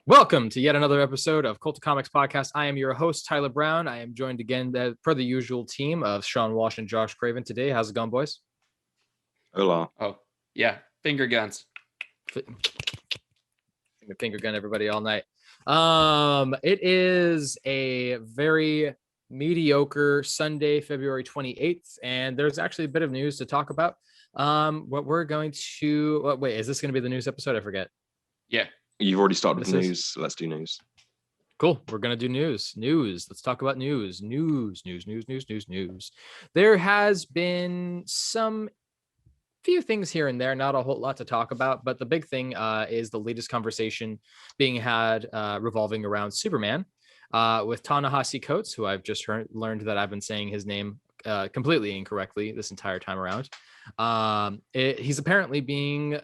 Welcome to yet another episode of Cult of Comics Podcast. I am your host, Tyler Brown. I am joined again per the usual team of Sean Walsh and Josh Craven today. How's it going, boys? Hola. Oh, yeah. Finger guns. Finger gun everybody all night. It is a very mediocre Sunday, February 28th, and there's actually a bit of news to talk about. What we're going to... wait, is this going to be the news episode? I forget. Yeah. You've already started with news. Let's do news. Cool. We're going to do news. Let's talk about news. News. There has been few things here and there, not a whole lot to talk about, but the big thing is the latest conversation being had revolving around Superman with Ta-Nehisi Coates, who I've just learned that I've been saying his name completely incorrectly this entire time around. He's apparently being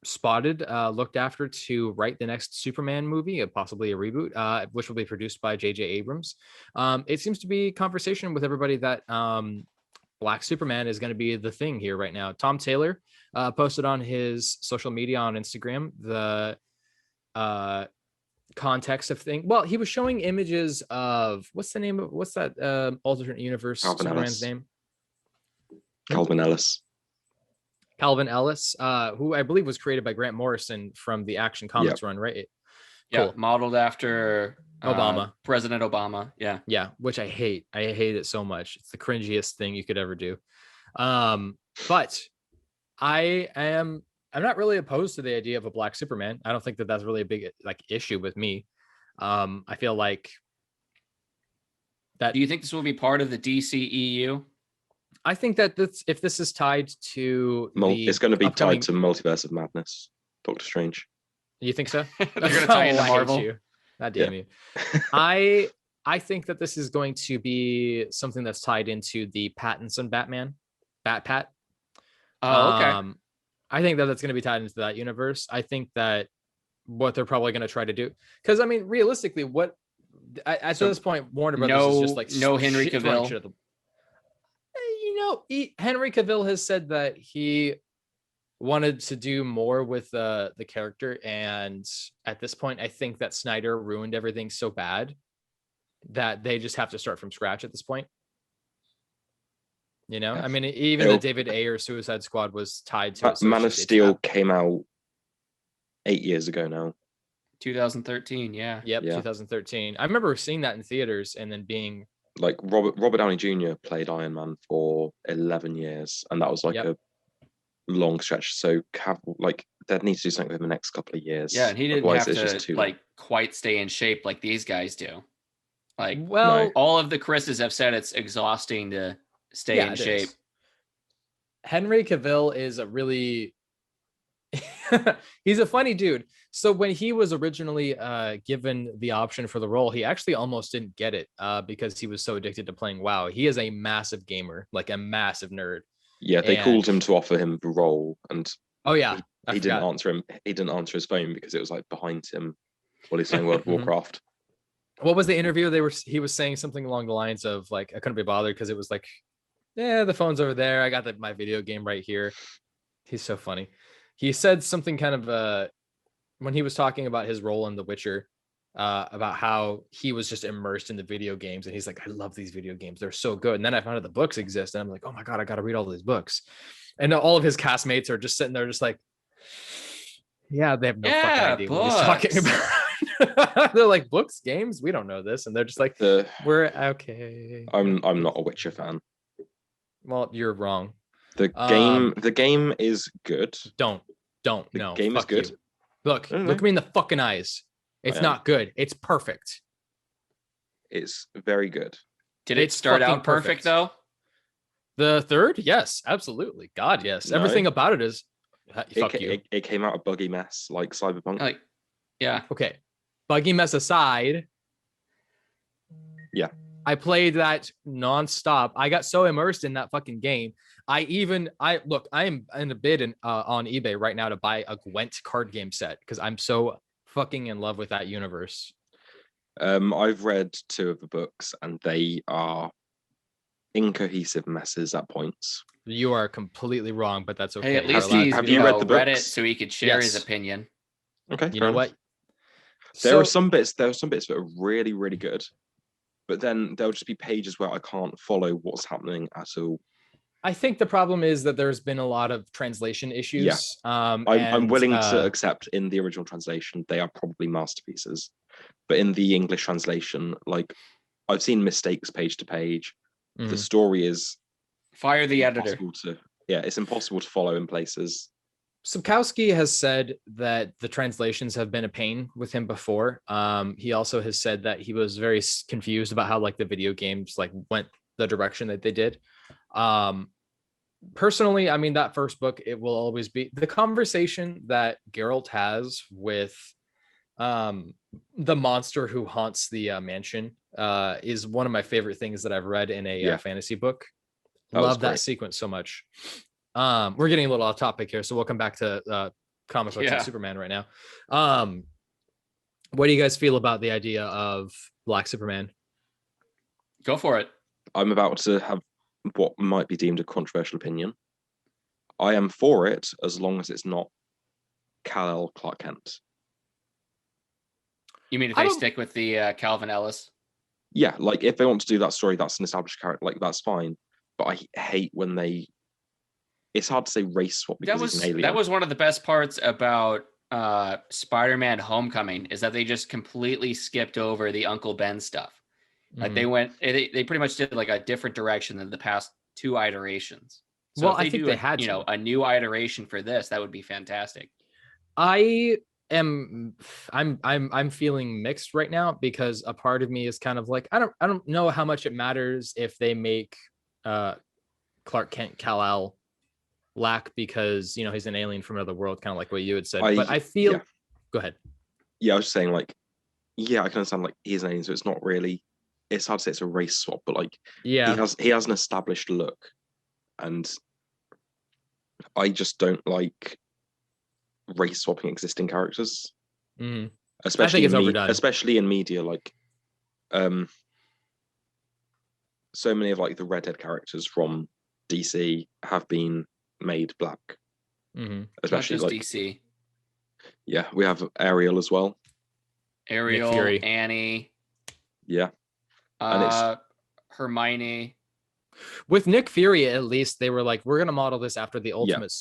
spotted, looked after to write the next Superman movie, possibly a reboot, which will be produced by JJ Abrams. It seems to be conversation with everybody that Black Superman is going to be the thing here right now. Tom Taylor posted on his social media on Instagram the context of thing. Well, he was showing images of what's that alternate universe Superman's name? Calvin Ellis, who I believe was created by Grant Morrison from the Action Comics run, right? Yeah, cool. Modeled after President Obama. Yeah, which I hate. I hate it so much. It's the cringiest thing you could ever do. But I'm not really opposed to the idea of a Black Superman. I don't think that that's really a big issue with me. I feel like that. Do you think this will be part of the DCEU? I think that if this is tied to it's going to be tied to Multiverse of Madness, Doctor Strange. You think so? They're going to tie into Marvel. God damn you. I think that this is going to be something that's tied into the Pattinson Batman, Bat-Pat. Oh, okay. I think that that's going to be tied into that universe. I think that what they're probably going to try to do, because I mean, realistically, at this point, Warner Brothers is just like no Henry Cavill. Henry Cavill has said that he wanted to do more with the character, and at this point I think that Snyder ruined everything so bad that they just have to start from scratch at this point. I mean, even the David Ayer Suicide Squad was tied to it, so Man of Steel came out 8 years ago now. 2013. Yep, 2013. I remember seeing that in theaters and then being like Robert Downey Jr. played Iron Man for 11 years, and that was a long stretch. So they need to do something in the next couple of years. Yeah, and he didn't have to quite stay in shape like these guys do. All of the Chris's have said it's exhausting to stay in shape. Henry Cavill is a really he's a funny dude. So when he was originally given the option for the role, he actually almost didn't get it because he was so addicted to playing WoW. He is a massive gamer, like a massive nerd. Yeah, they called him to offer him the role, and he didn't answer him. He didn't answer his phone because it was behind him while he's playing World of Warcraft. What was the interview? He was saying something along the lines of I couldn't be bothered because it was the phone's over there. I got my video game right here. He's so funny. He said something kind of when he was talking about his role in The Witcher, about how he was just immersed in the video games, and he's like, I love these video games, they're so good. And then I found out the books exist, and I'm like, oh my god, I got to read all these books. And all of his castmates are just sitting there just like, yeah, they have no fucking idea what he's talking about. They're like, books, games, we don't know this. And they're just like, we're okay. I'm not a Witcher fan. Well, you're wrong. The game is good. The game is good. You. Look at me in the fucking eyes. It's not good. It's perfect. It's very good. Did it start out perfect though? The third? Yes, absolutely. God, yes. No. Everything about it is fuck you. It came out a buggy mess like Cyberpunk. Okay. Buggy mess aside. Yeah. I played that nonstop. I got so immersed in that fucking game. I am in a bid on eBay right now to buy a Gwent card game set because I'm so fucking in love with that universe. I've read 2 of the books and they are incohesive messes at points. You are completely wrong, but that's okay. Hey, at least have you read the books? Read it so he could share his opinion. Okay. You know what? There are some bits that are really, really good, but then there'll just be pages where I can't follow what's happening at all. I think the problem is that there's been a lot of translation issues. Yeah. I'm willing to accept in the original translation they are probably masterpieces, but in the English translation, like I've seen mistakes page to page. The story is fire the editor. It's impossible to follow in places. Sapkowski has said that the translations have been a pain with him before. He also has said that he was very confused about how like the video games like went the direction that they did. Personally, I mean, that first book, it will always be the conversation that Geralt has with the monster who haunts the mansion is one of my favorite things that I've read in a fantasy book. Love that sequence so much. We're getting a little off topic here, so we'll come back to comic books and Superman right now. What do you guys feel about the idea of Black Superman? Go for it. I'm about to have what might be deemed a controversial opinion. I am for it as long as it's not Kal-El Clark Kent. You mean if they stick with the Calvin Ellis? Yeah, like if they want to do that story, that's an established character, like that's fine. But I hate when they... It's hard to say race swap because he's an alien. That was one of the best parts about Spider-Man Homecoming, is that they just completely skipped over the Uncle Ben stuff. Like they pretty much did like a different direction than the past two iterations. So well, I think they had a new iteration for this, that would be fantastic. I'm feeling mixed right now because a part of me is kind of like, I don't know how much it matters if they make Clark Kent Kal-El Black because, you know, he's an alien from another world, kind of like what you had said. But I feel go ahead. Yeah, I was just saying, like, yeah, I can understand like he's an alien, so it's not really, it's hard to say it's a race swap, but like he has an established look, and I just don't like race swapping existing characters. Especially in media, like so many of like the redhead characters from DC have been made black. Especially like DC. Yeah, we have Ariel as well. Ariel, Annie. Yeah. And it's Hermione. With Nick Fury, at least they were like, we're gonna model this after the Ultimate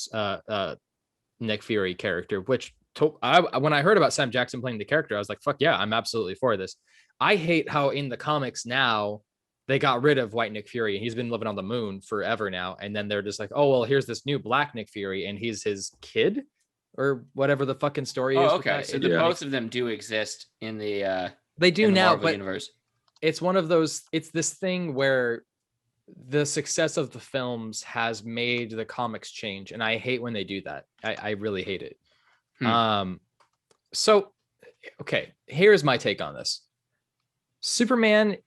Nick Fury character, which when I heard about Sam Jackson playing the character, I was like, fuck yeah, I'm absolutely for this. I hate how in the comics now they got rid of white Nick Fury and he's been living on the moon forever now, and then they're just like, oh well, here's this new black Nick Fury and he's his kid or whatever the fucking story is. Okay, so both of them do exist in the they do now, Marvel but universe. It's one of those, it's this thing where the success of the films has made the comics change, and I hate when they do that. I really hate it. So okay, here's my take on this. Superman,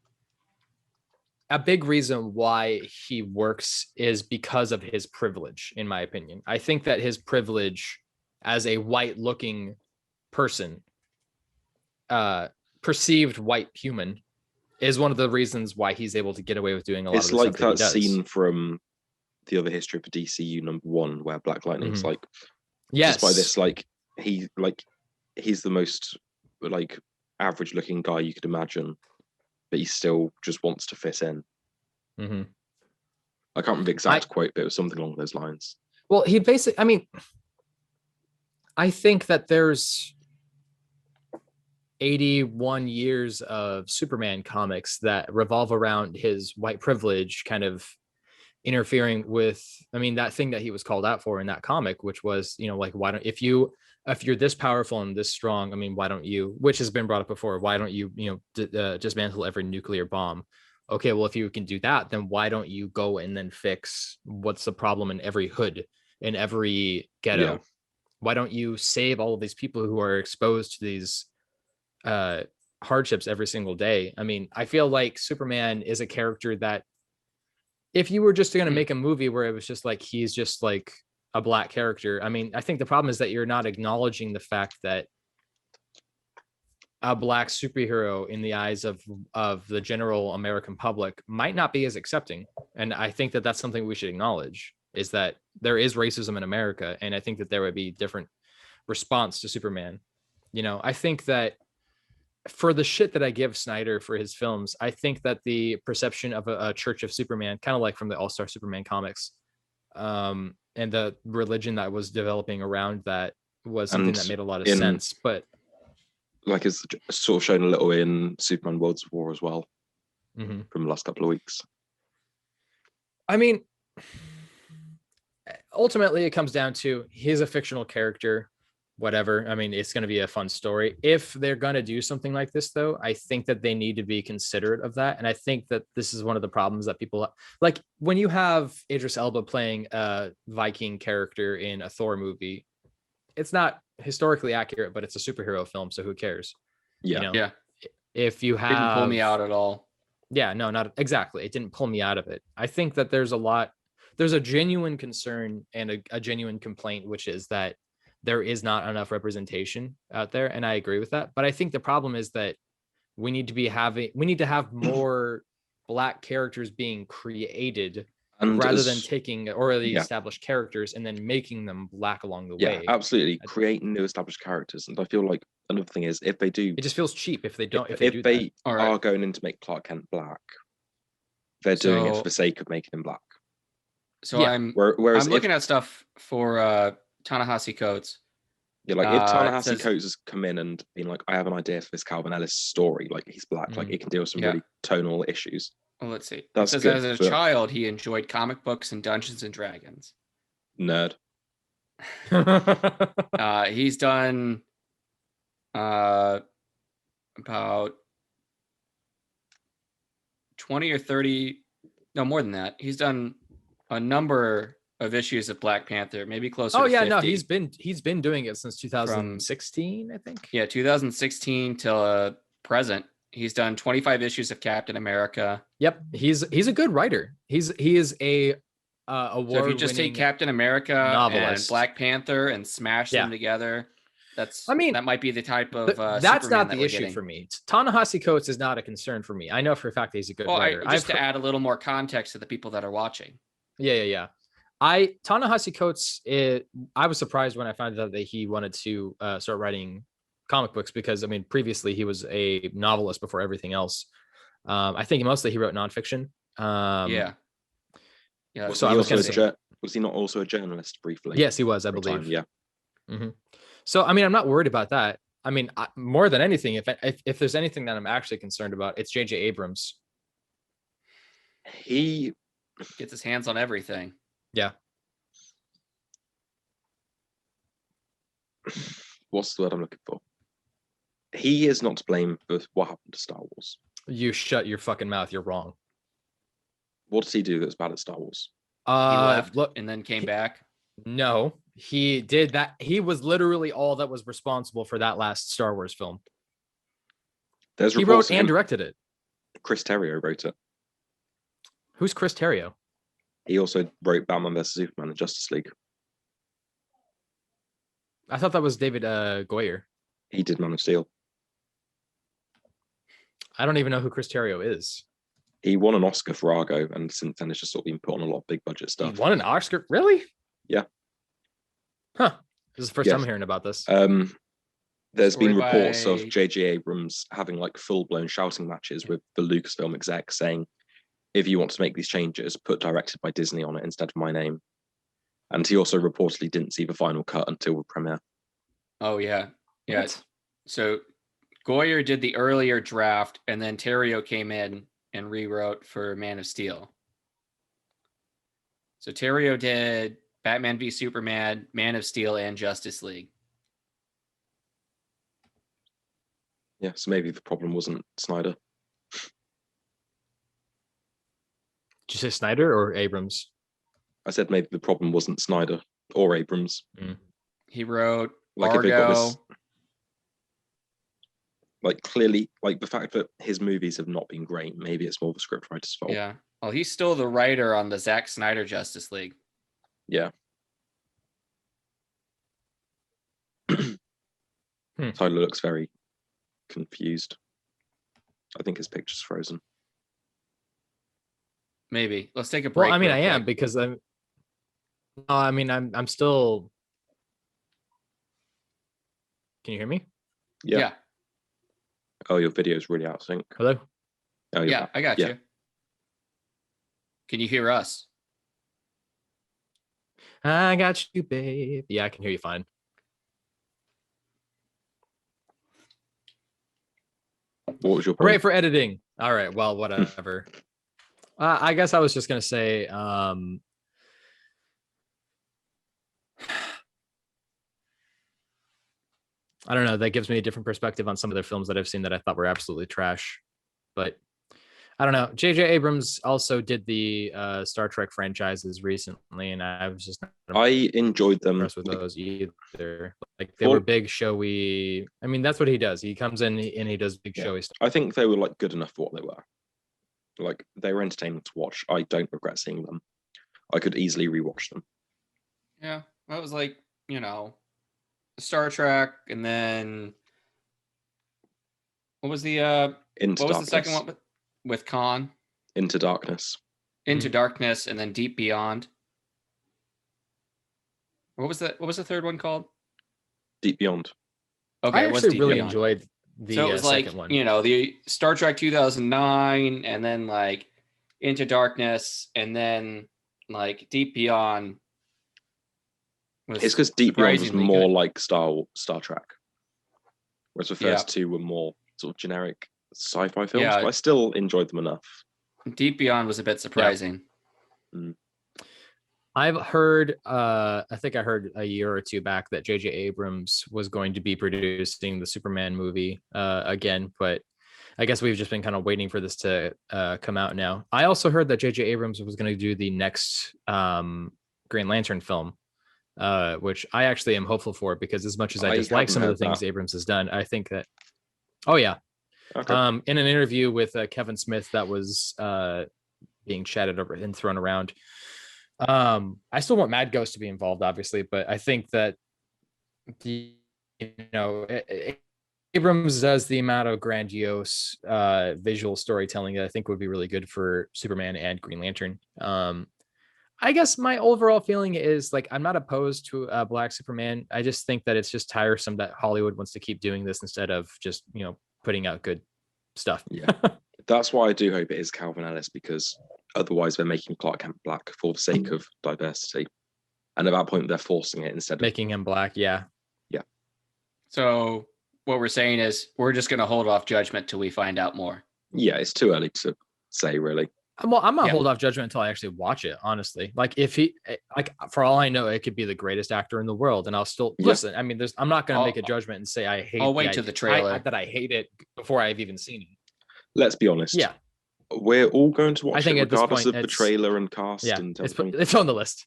a big reason why he works is because of his privilege, in my opinion. I think that his privilege as a white looking person, perceived white human, is one of the reasons why he's able to get away with doing a lot of the stuff that he does. It's like that scene from The Other History of DCU #1 where Black Lightning's like, just by this, like he's the most like average looking guy you could imagine, but he still just wants to fit in. I can't remember the exact quote, but it was something along those lines. Well, he basically, I mean, I think that there's 81 years of Superman comics that revolve around his white privilege kind of interfering with, I mean, that thing that he was called out for in that comic, which was, you know, like, why don't, if you're this powerful and this strong, I mean, why don't you, which has been brought up before, why don't you, you know, dismantle every nuclear bomb? Okay, well, if you can do that, then why don't you go and then fix what's the problem in every hood, in every ghetto? Yeah. Why don't you save all of these people who are exposed to these hardships every single day? I mean, I feel like Superman is a character that if you were just going to make a movie where it was just like, he's just like a black character, I mean, I think the problem is that you're not acknowledging the fact that a black superhero in the eyes of the general American public might not be as accepting. And I think that that's something we should acknowledge, is that there is racism in America. And I think that there would be different response to Superman. You know, I think that for the shit that I give Snyder for his films, I think that the perception of a Church of Superman, kind of like from the All-Star Superman comics, and the religion that was developing around that was something that made a lot of sense. But like it's sort of shown a little in Superman Worlds of War as well, from the last couple of weeks. I mean, ultimately it comes down to he's a fictional character. Whatever. I mean, it's going to be a fun story. If they're going to do something like this, though, I think that they need to be considerate of that. And I think that this is one of the problems that people like when you have Idris Elba playing a Viking character in a Thor movie. It's not historically accurate, but it's a superhero film, so who cares? Yeah, you know? Yeah. If you have, it didn't pull me out at all. Yeah, no, not exactly. It didn't pull me out of it. I think that there's a genuine concern and a genuine complaint, which is that there is not enough representation out there. And I agree with that. But I think the problem is that we need to have more Black characters being created rather than taking already established characters and then making them Black along the way. Yeah, absolutely. Create new established characters. And I feel like another thing is if they do, it just feels cheap if they don't. If they are going in to make Clark Kent Black, they're doing it for the sake of making him Black. So I'm looking at stuff for Ta-Nehisi Coates. Yeah, like if Ta-Nehisi Coates has come in and been like, I have an idea for this Calvin Ellis story, like he's Black, like it can deal with some really tonal issues. Well, let's see. That's it says as a child, he enjoyed comic books and Dungeons and Dragons. Nerd. He's done about 20 or 30, no more than that. He's done a number of issues of Black Panther, maybe closer to 50. No, he's been doing it since 2016, I think. Yeah, 2016 till present. He's done 25 issues of Captain America. Yep, he's a good writer. He is a award. So if you just take Captain America novelist and Black Panther and smash them together, that might be the type of that's Superman not that the issue for me. Ta-Nehisi Coates is not a concern for me. I know for a fact that he's a good writer. Just to add a little more context to the people that are watching. Yeah. Ta-Nehisi Coates, I was surprised when I found out that he wanted to start writing comic books because, I mean, previously he was a novelist before everything else. I think mostly he wrote nonfiction. Yeah. So was he not also a journalist briefly? Yes, he was, I believe. Yeah. Mm-hmm. So, I mean, I'm not worried about that. I mean, more than anything, if there's anything that I'm actually concerned about, it's JJ Abrams. He gets his hands on everything. Yeah. What's the word I'm looking for? He is not to blame for what happened to Star Wars. You shut your fucking mouth. You're wrong. What did he do that was bad at Star Wars? He left and then came back. No, he did that. He was literally all that was responsible for that last Star Wars film. He wrote and directed it. Chris Terrio wrote it. Who's Chris Terrio? He also wrote Batman vs Superman and Justice League. I thought that was David Goyer. He did Man of Steel. I don't even know who Chris Terrio is. He won an Oscar for Argo, and since then it's just sort of been put on a lot of big budget stuff. He won an Oscar? Really? Yeah. Huh. This is the first time I'm hearing about this. There's been reports of JJ Abrams having like full-blown shouting matches with the Lucasfilm exec saying, if you want to make these changes, put directed by Disney on it instead of my name. And he also reportedly didn't see the final cut until the premiere. Oh, yeah. Yeah. What? So Goyer did the earlier draft, and then Terrio came in and rewrote for Man of Steel. So Terrio did Batman v Superman, Man of Steel, and Justice League. Yeah, so maybe the problem wasn't Snyder. Did you say Snyder or Abrams? I said maybe the problem wasn't Snyder or Abrams. Mm. He wrote Argo. Like clearly, like the fact that his movies have not been great, maybe it's more the scriptwriter's fault. Yeah. Well, he's still the writer on the Zack Snyder Justice League. Yeah. Tyler looks very confused. I think his picture's frozen. Maybe. Let's take a break. Well, I mean, I am because I'm still. Can you hear me? Yeah. Oh, your video's really out of sync. Hello? Oh, you're Yeah, back. I got you. Can you hear us? I got you, babe. Yeah, I can hear you fine. What was your point? Hooray for editing. All right, well, whatever. I guess I was just gonna say, I don't know. That gives me a different perspective on some of the films that I've seen that I thought were absolutely trash. But I don't know. JJ Abrams also did the Star Trek franchises recently, and I was just not I enjoyed them impressed with those either. Like they were big, showy. I mean, that's what he does. He comes in and he does big, showy stuff. I think they were like good enough for what they were. Like they were entertaining to watch. I don't regret seeing them. I could easily rewatch them. Yeah, that was like, you know, Star Trek, and then what was the second one with Khan? Into Darkness. Into Darkness, and then Deep Beyond. What was the third one called? Deep Beyond. Okay, I actually really enjoyed the so it was like, second one. you know, the Star Trek 2009, and then like Into Darkness, and then like Deep Beyond. It's because Deep Beyond was more like Star Trek, whereas the first two were more sort of generic sci-fi films. But I still enjoyed them enough. Deep Beyond was a bit surprising. Yeah. Mm. I've heard, I think I heard a year or two back that JJ Abrams was going to be producing the Superman movie again, but I guess we've just been kind of waiting for this to come out now. I also heard that JJ Abrams was going to do the next Green Lantern film, which I actually am hopeful for, because as much as I dislike some of the things Abrams has done, I think that, oh yeah. Okay. In an interview with Kevin Smith that was being chatted over and thrown around, I still want Mad Ghost to be involved, obviously, but I think that Abrams does the amount of grandiose visual storytelling that I think would be really good for Superman and Green Lantern. I guess my overall feeling is like, I'm not opposed to Black Superman. I just think that it's just tiresome that Hollywood wants to keep doing this instead of just, you know, putting out good stuff. Yeah, that's why I do hope it is Calvin Ellis, because otherwise they're making Clark Kent black for the sake of diversity, and at that point they're forcing it instead of making him black. Yeah. So what we're saying is we're just going to hold off judgment till we find out more. Yeah, it's too early to say, really. Well, I'm gonna hold off judgment until I actually watch it, honestly. Like, if he, like, for all I know, it could be the greatest actor in the world, and I'll still listen. I mean, I'm not gonna make a judgment and say I hate. I'll wait to the trailer that I hate it before I've even seen it. Let's be honest. Yeah, we're all going to watch I think it regardless point, of the trailer and cast. Yeah, and it's on the list.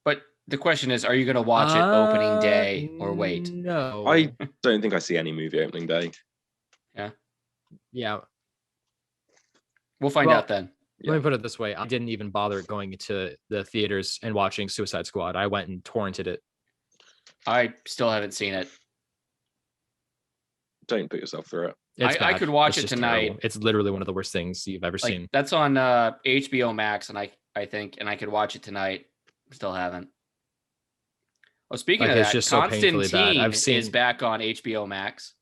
But the question is, are you going to watch it opening day or wait? No, I don't think I see any movie opening day. Yeah. We'll find out then. Let me put it this way. I didn't even bother going to the theaters and watching Suicide Squad. I went and torrented it. I still haven't seen it. Don't put yourself through it. I could watch it tonight. Terrible. It's literally one of the worst things you've ever seen. That's on HBO Max, and I think I could watch it tonight. Still haven't. Well, speaking of that, just Constantine is back on HBO Max.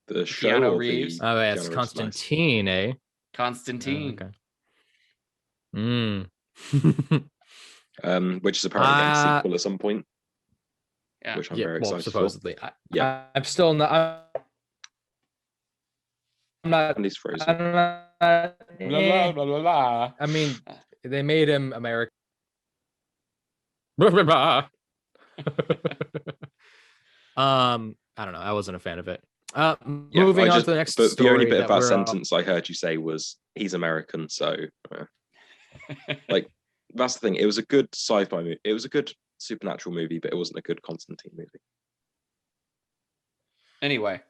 The show. Keanu Reeves. Oh, yeah, it's Constantine, eh? Constantine. Oh, okay. Which is apparently getting a sequel at some point. Yeah. Which I'm very excited supposedly. for. I'm still not. I'm not. And he's frozen. I'm not, blah, blah, blah, blah. I mean, they made him American. Blah, blah, blah. I don't know. I wasn't a fan of it. Moving on to the next story. The only bit of that sentence I heard you say was he's American, so like that's the thing. It was a good sci-fi movie. It was a good supernatural movie, but it wasn't a good Constantine movie. Anyway,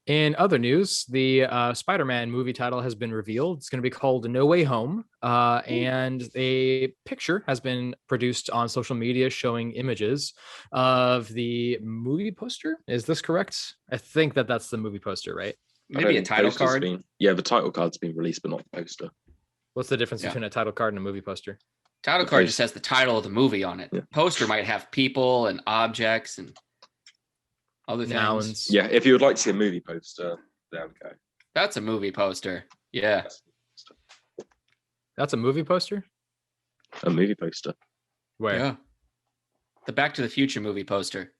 in other news, the Spider-Man movie title has been revealed. It's going to be called No Way Home, and a picture has been produced on social media showing images of the movie poster. Is this correct? I think that's the movie poster, right? Maybe a title card. The title card's been released, but not the poster. What's the difference between a title card and a movie poster? Title card just has the title of the movie on it. Yeah. Poster might have people and objects and. Other nouns. things. Yeah, if you would like to see a movie poster, there we go. That's a movie poster. Yeah. That's a movie poster? A movie poster. Where? Yeah. The Back to the Future movie poster.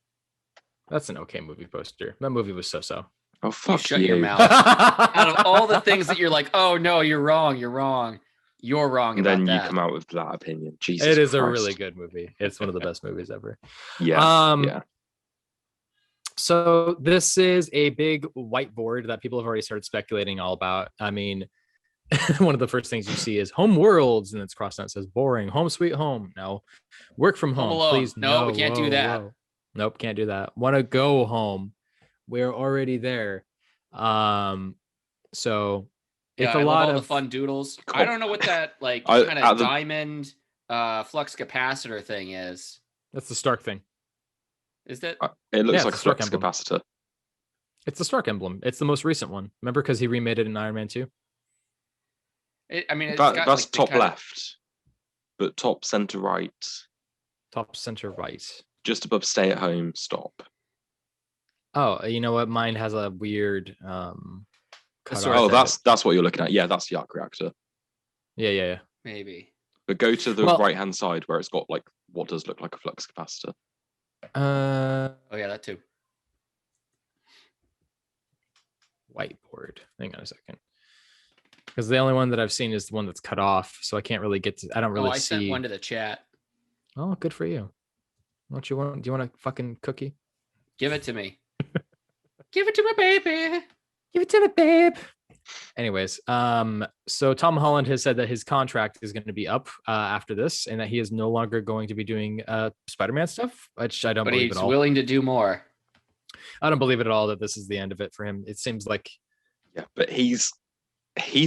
That's an okay movie poster. That movie was so-so. Oh, fuck Shut you. your mouth. Out of all the things that you're like, oh no, you're wrong. You're wrong And about then that. you come out with that opinion. Jesus It is Christ. a really good movie. It's one of the best movies ever. Yeah. Yeah. So this is a big whiteboard that people have already started speculating all about. I mean, one of the first things you see is home worlds, and it's crossed out. It says boring. Home sweet home. No. Work from home. Alone. Please. No, we can't do that. Whoa. Nope, can't do that. Want to go home. We're already there. So it's a lot all of the fun doodles. I don't know what that like I- kind of diamond flux capacitor thing is. That's the Stark thing. Is that It looks Yeah, like a it's a Stark flux emblem. capacitor. It's the Stark emblem. It's the most recent one. Remember, because he remade it in Iron Man 2? I mean, it's That's got, like, the top kind of- left, but top center right, Top center right. just above stay at home, stop. Oh, you know what? Mine has a weird cutoff sort Oh, there. that's what you're looking at. Yeah, that's the arc reactor. Yeah. maybe. But go to the Well- right hand side where it's got like what does look like a flux capacitor. Oh yeah, that too. Whiteboard. Hang on a second. Because the only one that I've seen is the one that's cut off, so I can't really get to. I don't really I see. sent one to the chat. Oh, good for you. What you want? Do you want a fucking cookie? Give it to me. Give it to my baby. Give it to me, babe. Anyways, so Tom Holland has said that his contract is going to be up after this, and that he is no longer going to be doing Spider-Man stuff, which I don't But believe he's at all. willing to do more. I don't believe it at all that this is the end of it for him. It seems like Yeah, but he's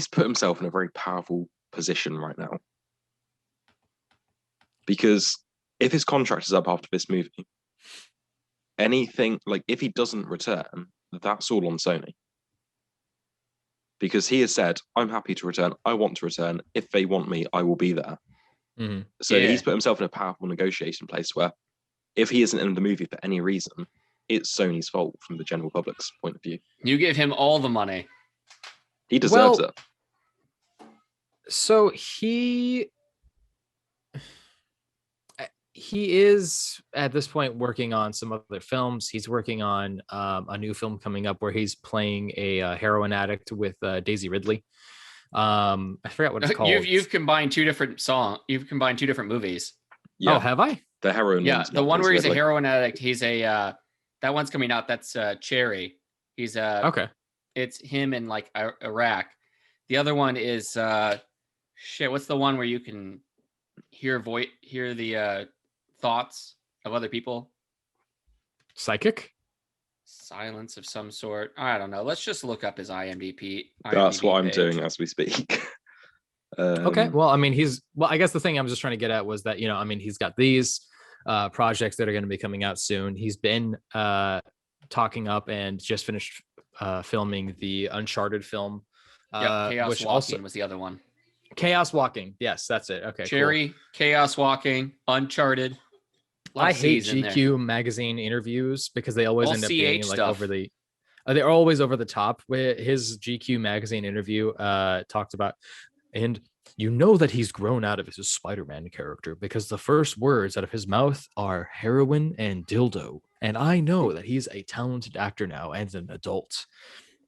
put himself in a very powerful position right now. Because if his contract is up after this movie, anything like if he doesn't return, that's all on Sony. Because he has said, I'm happy to return. I want to return. If they want me, I will be there. mm-hmm. So Yeah. he's put himself in a powerful negotiation place where if he isn't in the movie for any reason, it's Sony's fault from the general public's point of view. You give him all the money. He deserves it. So he is at this point working on some other films. He's working on a new film coming up where he's playing a heroin addict with Daisy Ridley. I forgot what it's called. You've combined two different You've combined two different movies. Yeah, Oh, have I? the heroin. Yeah, one's the not one where he's a Ridley. heroin addict. He's a that one's coming out. That's Cherry. He's Okay. It's him in like Iraq. The other one is shit. What's the one where you can hear the thoughts of other people? Psychic? Silence of some sort. I don't know. Let's just look up his IMDb. That's what I'm page. doing as we speak. Okay. Well, I mean, I guess the thing I was just trying to get at was that, you know, I mean, he's got these projects that are going to be coming out soon. He's been talking up and just finished filming the Uncharted film. Chaos which Walking was the other one. Chaos Walking. Yes, that's it. Okay. Cherry, cool. Chaos Walking, Uncharted. I hate GQ magazine interviews because they always All end up CH being like stuff. over the. They're always over the top. With his GQ magazine interview, talked about, and you know that he's grown out of his Spider-Man character because the first words out of his mouth are heroin and dildo, and I know that he's a talented actor now and an adult.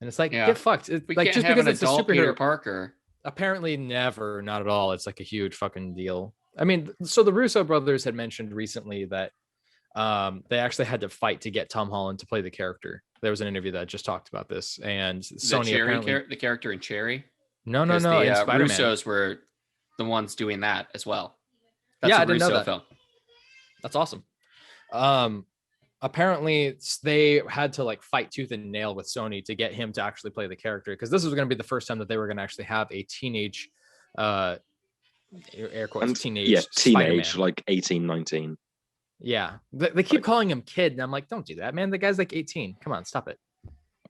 And it's like, Yeah. get fucked. It's We like can't just have because an it's a adult superhero. Peter Parker. Apparently never, not at all. It's like a huge fucking deal. I mean, so the Russo brothers had mentioned recently that they actually had to fight to get Tom Holland to play the character. There was an interview that just talked about this, and Sony apparently The character in Cherry. no, Because in the Spider-Man. Russos were the ones doing that as well. That's Yeah, a I didn't know Russo that. film. That's awesome. Apparently they had to like fight tooth and nail with Sony to get him to actually play the character because this was going to be the first time that they were going to actually have a teenage, air quotes, And teenage, yeah, Spider-Man. teenage, like 18, 19. Yeah, they keep calling him kid, and I'm like, don't do that, man. The guy's like 18. Come on, stop it.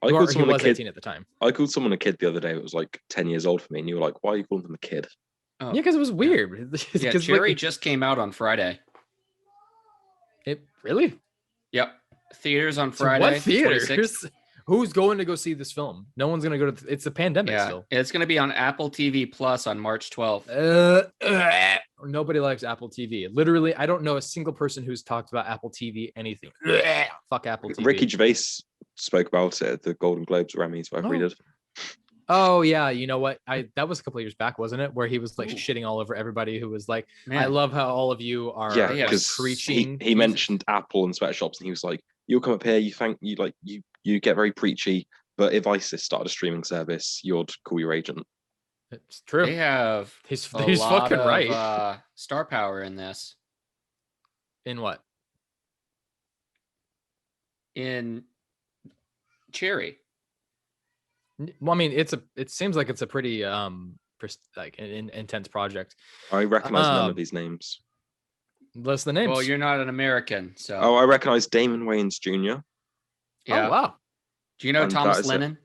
I Or called he someone a was kid. 18 at the time. I called someone a kid the other day. It was like 10 years old for me, and you were like, "Why are you calling them a kid?" Oh. Yeah, because it was weird. It's Yeah, 'cause, Cherry like, just came out on Friday. it really. Yep. theaters on Friday. What theaters? 26th. Who's going to go see this film? No one's going to go to. It's a pandemic Yeah, still. it's going to be on Apple TV Plus on March 12th. Nobody likes Apple TV. Literally, I don't know a single person who's talked about Apple TV anything. Fuck Apple TV. Ricky Gervais spoke about it at the Golden Globes or Emmys, whatever he did. Oh yeah, you know what? That was a couple of years back, wasn't it? Where he was like shitting all over everybody who was like, "I love how all of you are preaching." He mentioned Apple and sweatshops, and he was like, "You'll come up here, you get very preachy, but if ISIS started a streaming service, you'd call your agent." It's true. They have he's fucking right. Star power in this. In what? In Cherry. Well, I mean, it seems like it's a pretty intense project. I recognize none of these names. List the names. Well, you're not an American, so. Oh, I recognize Damon Wayans Jr. Yeah. Oh, wow. Do you know Thomas Lennon?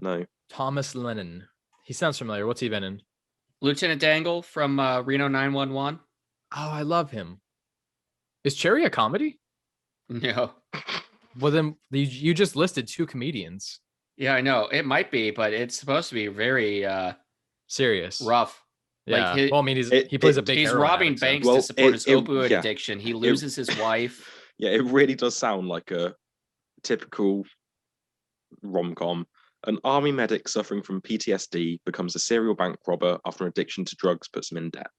No. Thomas Lennon. He sounds familiar. What's he been in? Lieutenant Dangle from Reno 911. Oh, I love him. Is Cherry a comedy? No. Well, then you just listed two comedians. Yeah, I know. It might be, but it's supposed to be very serious. Rough. Yeah. Well, I mean, he plays a big. He's robbing banks to support his opioid addiction. He loses his wife. Yeah, it really does sound like a typical rom-com. An army medic suffering from PTSD becomes a serial bank robber after an addiction to drugs puts him in debt.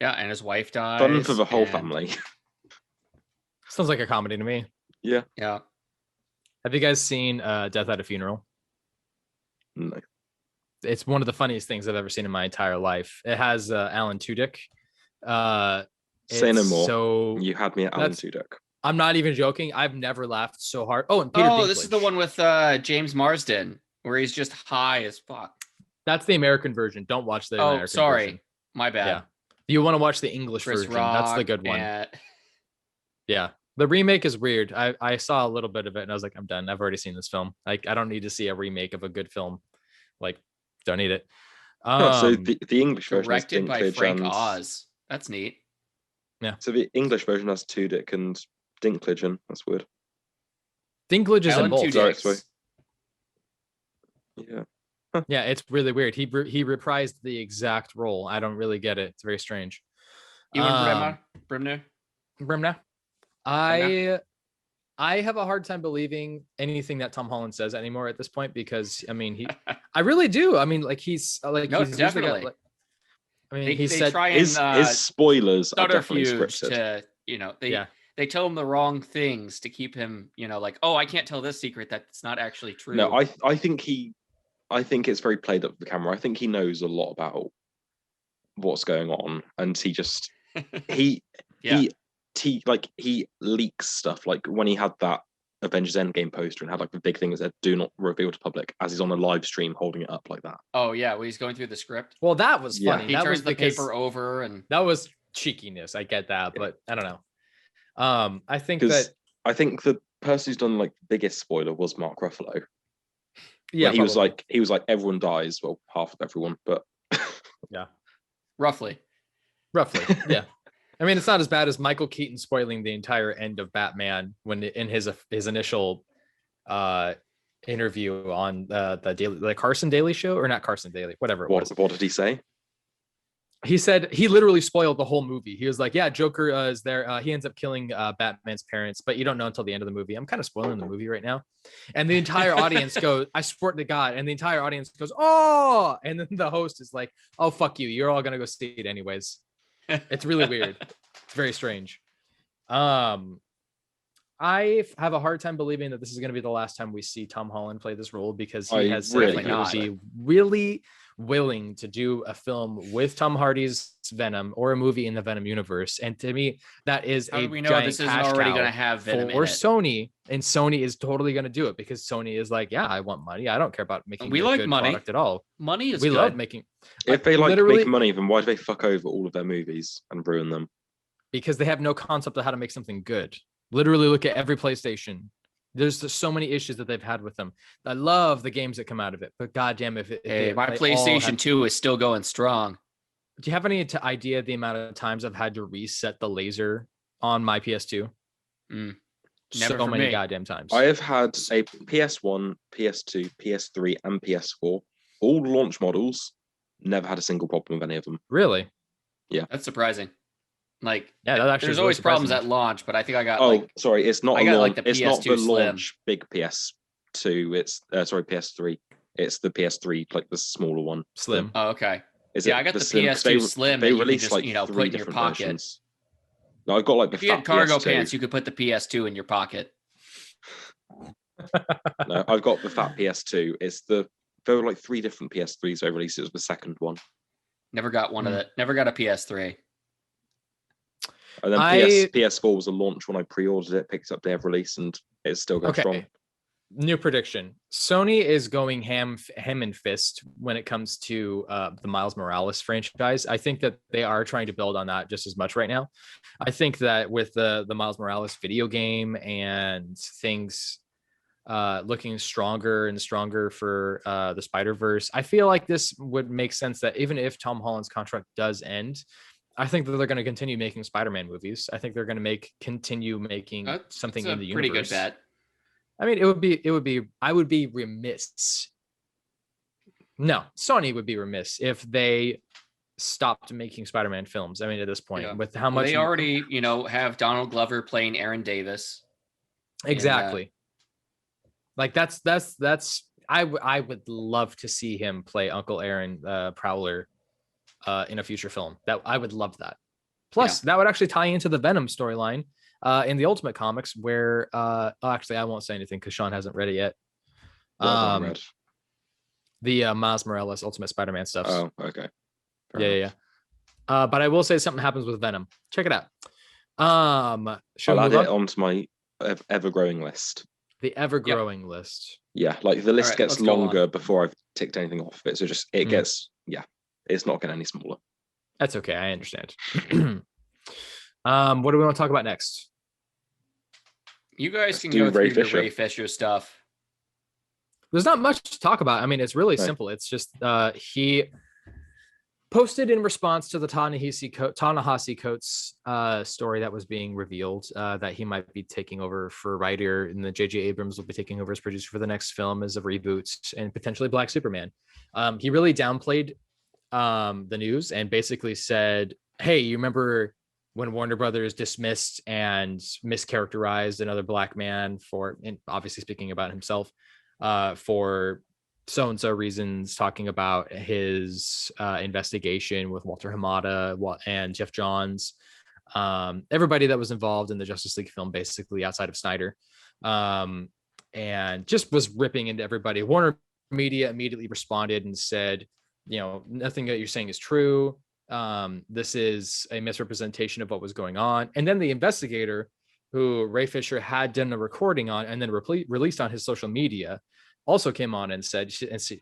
Yeah, and his wife dies. Fun for the whole family. Sounds like a comedy to me. Yeah. Yeah. Have you guys seen Death at a Funeral? No. It's one of the funniest things I've ever seen in my entire life. It has Alan Tudyk. Say no more. So you had me at Alan Tudyk. I'm not even joking. I've never laughed so hard. Oh, and Peter Dinklage. This is the one with James Marsden, where he's just high as fuck. That's the American version. Don't watch the American version. My bad. Yeah. If you want to watch the English version, that's the good one. Yeah. The remake is weird. I saw a little bit of it and I was like, I'm done. I've already seen this film. Like, I don't need to see a remake of a good film. Like, don't need it. So the English version directed by Frank Oz. That's neat. Yeah. So the English version has Tudyk and Dinklage in. That's weird. Dinklage is in both. Yeah. Huh. Yeah, it's really weird. He reprised the exact role. I don't really get it. It's very strange. Brimner. I have a hard time believing anything that Tom Holland says anymore at this point because I mean I really do. I mean he's definitely. He said his spoilers are definitely scripted. They tell him the wrong things to keep him, like, oh, I can't tell this secret that's not actually true. No, I think it's very played up with the camera. I think he knows a lot about what's going on, and he just he leaks stuff. Like when he had that Avengers Endgame poster and had like the big thing that said "Do not reveal to public" as he's on a live stream holding it up like that. Oh yeah, when he's going through the script. Well, that was funny. He that turns was the paper over, and that was cheekiness. I get that, but I don't know. I think the person who's done like the biggest spoiler was Mark Ruffalo. Yeah, he was like everyone dies. Well, half of everyone, but yeah, roughly, yeah. I mean, it's not as bad as Michael Keaton spoiling the entire end of Batman when in his initial interview on the Carson Daily show, or not Carson Daily, whatever it was. What did he say? He said he literally spoiled the whole movie. He was like, yeah, Joker is there. He ends up killing Batman's parents, but you don't know until the end of the movie. I'm kind of spoiling the movie right now. And the entire audience goes, I swear to God. And the entire audience goes, oh, and then the host is like, oh, fuck you. You're all going to go see it anyways. It's really weird. It's very strange. I have a hard time believing that this is going to be the last time we see Tom Holland play this role because he has said he will be really willing to do a film with Tom Hardy's Venom or a movie in the Venom universe. And to me, that is How do we know this isn't already going to have Venom or Sony, and Sony is totally going to do it because Sony is like, yeah, I want money. I don't care about making a good product at all. Money is we good. love making. If they like making money, then why do they fuck over all of their movies and ruin them? Because they have no concept of how to make something good. Literally look at every PlayStation. There's just so many issues that they've had with them. I love the games that come out of it, but goddamn, my PlayStation 2 is still going strong. Do you have any idea the amount of times I've had to reset the laser on my PS2? Never so for many me. goddamn times. I have had a PS1, PS2, PS3, and PS4, all launch models. Never had a single problem with any of them. Really? Yeah. That's surprising. Like, Yeah, that actually there's is really always problems surprising. at launch, but I think I got sorry, it's not I a got, launch. like, the It's not the PS2 Slim. launch big PS2. It's PS3. It's the PS3, like the smaller one. Slim. Oh, okay. Is Yeah, it I got the Slim? 'Cause PS2 Slim They that you can released just, like put three in your different pocket. versions. No, I've got like the If you had fat cargo PS2. pants, you could put the PS2 in your pocket. No, I've got the fat PS2. There were like 3 different PS3s they released. It was the second one. Never got one of that. Never got a PS3. And then PS4 was a launch when I pre-ordered it, picked up day of release, and it's still going strong. New prediction. Sony is going ham and fist when it comes to the Miles Morales franchise. I think that they are trying to build on that just as much right now. I think that with the Miles Morales video game and things looking stronger and stronger for the Spider-Verse, I feel like this would make sense that even if Tom Holland's contract does end, I think that they're going to continue making Spider-Man movies. I think they're going to continue making something in the universe. Pretty good bet. I mean, I would be remiss. No, Sony would be remiss if they stopped making Spider-Man films. I mean, at this point, with how much they already, have Donald Glover playing Aaron Davis. Exactly. Like that's I would love to see him play Uncle Aaron Prowler in a future film. That I would love that. Plus, that would actually tie into the Venom storyline in the Ultimate Comics, where actually I won't say anything because Sean hasn't read it yet. The Miles Morales Ultimate Spider-Man stuff. Oh, okay. Yeah. But I will say something happens with Venom. Check it out. I'll add it onto my ever-growing list. The ever-growing list. Yeah, like the list gets longer before I've ticked anything off of it. So it gets, it's not getting any smaller. That's okay. I understand. What do we want to talk about next? You guys can go through the Ray Fisher stuff. There's not much to talk about. I mean, it's really simple. It's just he posted in response to the Ta-Nehisi Coates story that was being revealed that he might be taking over for writer, and the JJ Abrams will be taking over as producer for the next film as a reboot and potentially Black Superman. He really downplayed the news and basically said, hey, you remember when Warner Brothers dismissed and mischaracterized another Black man for, and obviously speaking about himself, for so-and-so reasons, talking about his investigation with Walter Hamada and Jeff Johns, everybody that was involved in the Justice League film, basically outside of Snyder, and just was ripping into everybody. Warner Media immediately responded and said, nothing that you're saying is true. This is a misrepresentation of what was going on. And then the investigator, who Ray Fisher had done a recording on and then released on his social media, also came on and said,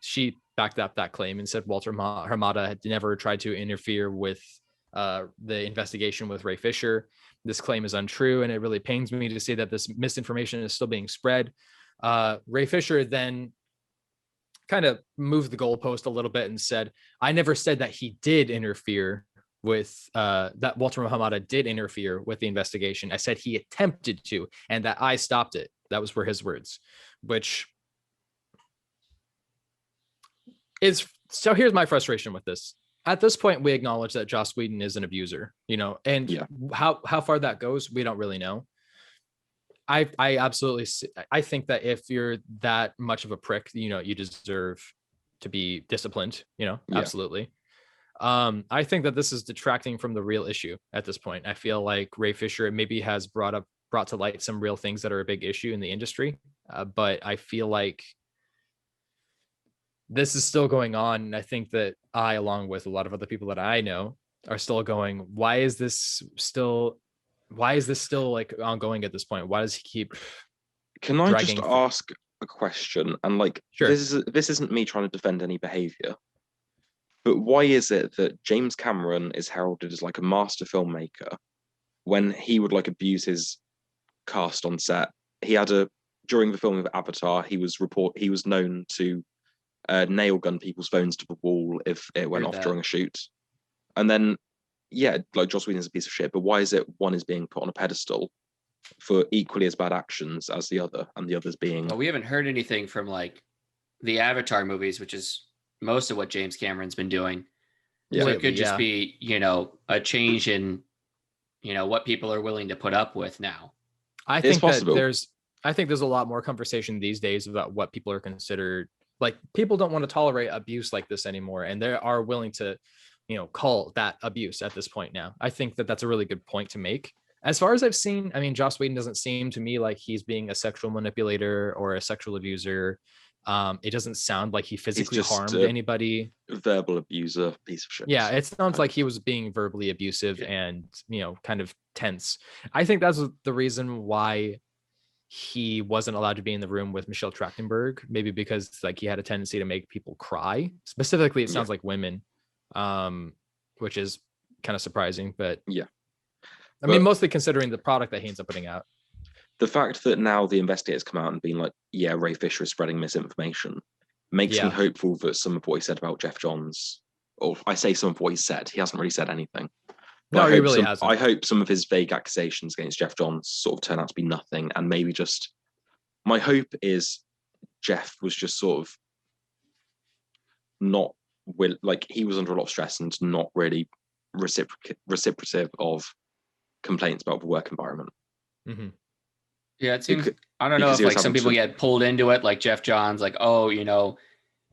she backed up that claim and said Walter Hamada had never tried to interfere with the investigation with Ray Fisher. This claim is untrue, and it really pains me to see that this misinformation is still being spread. Ray Fisher then kind of moved the goalpost a little bit and said, I never said that he did interfere with that Walter Hamada did interfere with the investigation. I said he attempted to, and that I stopped it. That was his words, which is, so here's my frustration with this. At this point, we acknowledge that Joss Whedon is an abuser, and how far that goes, we don't really know. I absolutely, I think that if you're that much of a prick, you deserve to be disciplined, absolutely. I think that this is detracting from the real issue at this point. I feel like Ray Fisher maybe has brought to light some real things that are a big issue in the industry. But I feel like this is still going on. And I think that along with a lot of other people that I know, are still going, why is this still like ongoing at this point? Why does he keep? Can I just ask a question? And sure. This isn't me trying to defend any behavior, but why is it that James Cameron is heralded as a master filmmaker when he would abuse his cast on set? He had during the filming of Avatar, he was known to nail gun people's phones to the wall if it went off during a shoot. And then Joss Whedon is a piece of shit, but why is it one is being put on a pedestal for equally as bad actions as the other, and the others being. Well, we haven't heard anything from like the Avatar movies, which is most of what James Cameron's been doing. Yeah. So it could just be, a change in, what people are willing to put up with now. I think that there's a lot more conversation these days about what people are considered. Like, people don't want to tolerate abuse like this anymore, and they are willing to, call that abuse at this point now. I think that that's a really good point to make. As far as I've seen, I mean, Joss Whedon doesn't seem to me like he's being a sexual manipulator or a sexual abuser. It doesn't sound like he physically harmed anybody. Verbal abuser, piece of shit. Yeah, it sounds like he was being verbally abusive and, kind of tense. I think that's the reason why he wasn't allowed to be in the room with Michelle Trachtenberg, maybe because like he had a tendency to make people cry. Specifically, it sounds like women, which is kind of surprising, but yeah. I mean, mostly considering the product that he ends up putting out. The fact that now the investigators come out and been like, yeah, Ray Fisher is spreading misinformation, makes me hopeful that some of what he said about Jeff Johns, or I say some of what he said, he hasn't really said anything. But no, he really hasn't. I hope some of his vague accusations against Jeff Johns sort of turn out to be nothing, and maybe just, my hope is Jeff was just sort of not, like, he was under a lot of stress and not really reciprocative of complaints about the work environment. Mm-hmm. Yeah, it seems, I don't know if like some people get pulled into it, like Jeff Johns, like, oh,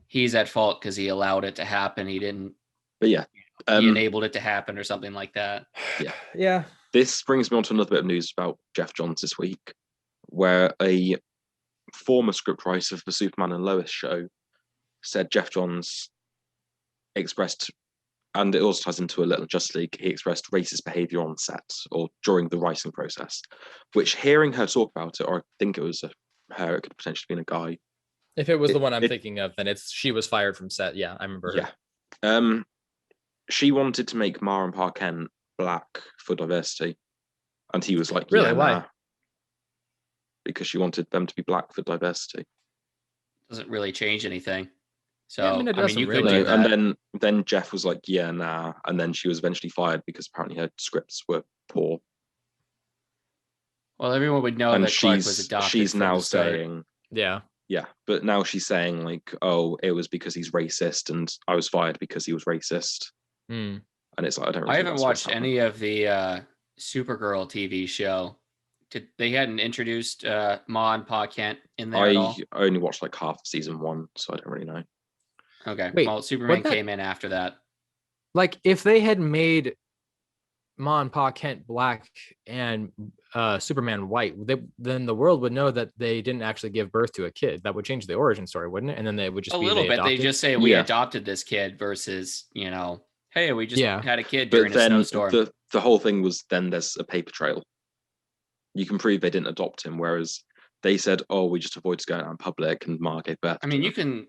he's at fault because he allowed it to happen. He didn't. But yeah. He enabled it to happen or something like that. Yeah. Yeah. This brings me on to another bit of news about Jeff Johns this week, where a former scriptwriter for the Superman and Lois show said Jeff Johns expressed, and it also ties into a little Justice League, he expressed racist behavior on set or during the writing process, which, hearing her talk about it, or I think it was her, it could potentially have been a guy. If it was the one I'm thinking of, then she was fired from set. Yeah, I remember her. Yeah. She wanted to make Mara and Pa Kent black for diversity. And he was like, really? Yeah, why? nah. Because she wanted them to be black for diversity. Doesn't really change anything. So, yeah, I mean, you really could do that. And then Jeff was like, yeah, nah. And then she was eventually fired because apparently her scripts were poor. Well, everyone would know that Clark was adopted. She's from now the start. saying, yeah, but now she's saying like, oh, it was because he's racist, and I was fired because he was racist. And it's like, I haven't watched any of the Supergirl TV show. They hadn't introduced Ma and Pa Kent in there at all? I only watched like half of season 1, so I don't really know. Okay. Wait, well, Superman came in after that. Like, if they had made Ma and Pa Kent black and Superman white, then the world would know that they didn't actually give birth to a kid. That would change the origin story, wouldn't it? And then they would just a little bit. Adopted. They just say we adopted this kid versus, hey, we just had a kid during a snowstorm. The whole thing was, then there's a paper trail. You can prove they didn't adopt him, whereas they said, oh, we just avoided going out in public, and Ma gave birth. I mean, you can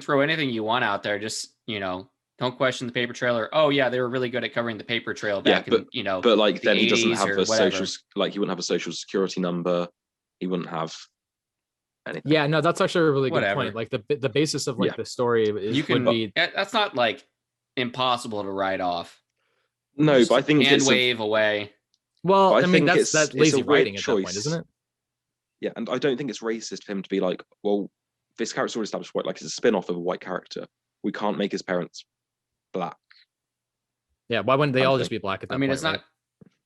throw anything you want out there. Just, don't question the paper trail. Or, oh yeah, they were really good at covering the paper trail back in, but like, then he doesn't have a social, like, he wouldn't have a social security number. He wouldn't have anything. Yeah, no, that's actually a really good point. Like the basis of like the story would be, that's not like impossible to write off. No, just but I think hand wave away. Well, I mean, that's lazy writing at that point, isn't it? Yeah, and I don't think it's racist for him to be like, well, this character's already established white, like it's a spin-off of a white character. We can't make his parents black. Yeah, why wouldn't they all just be black at that point? It's not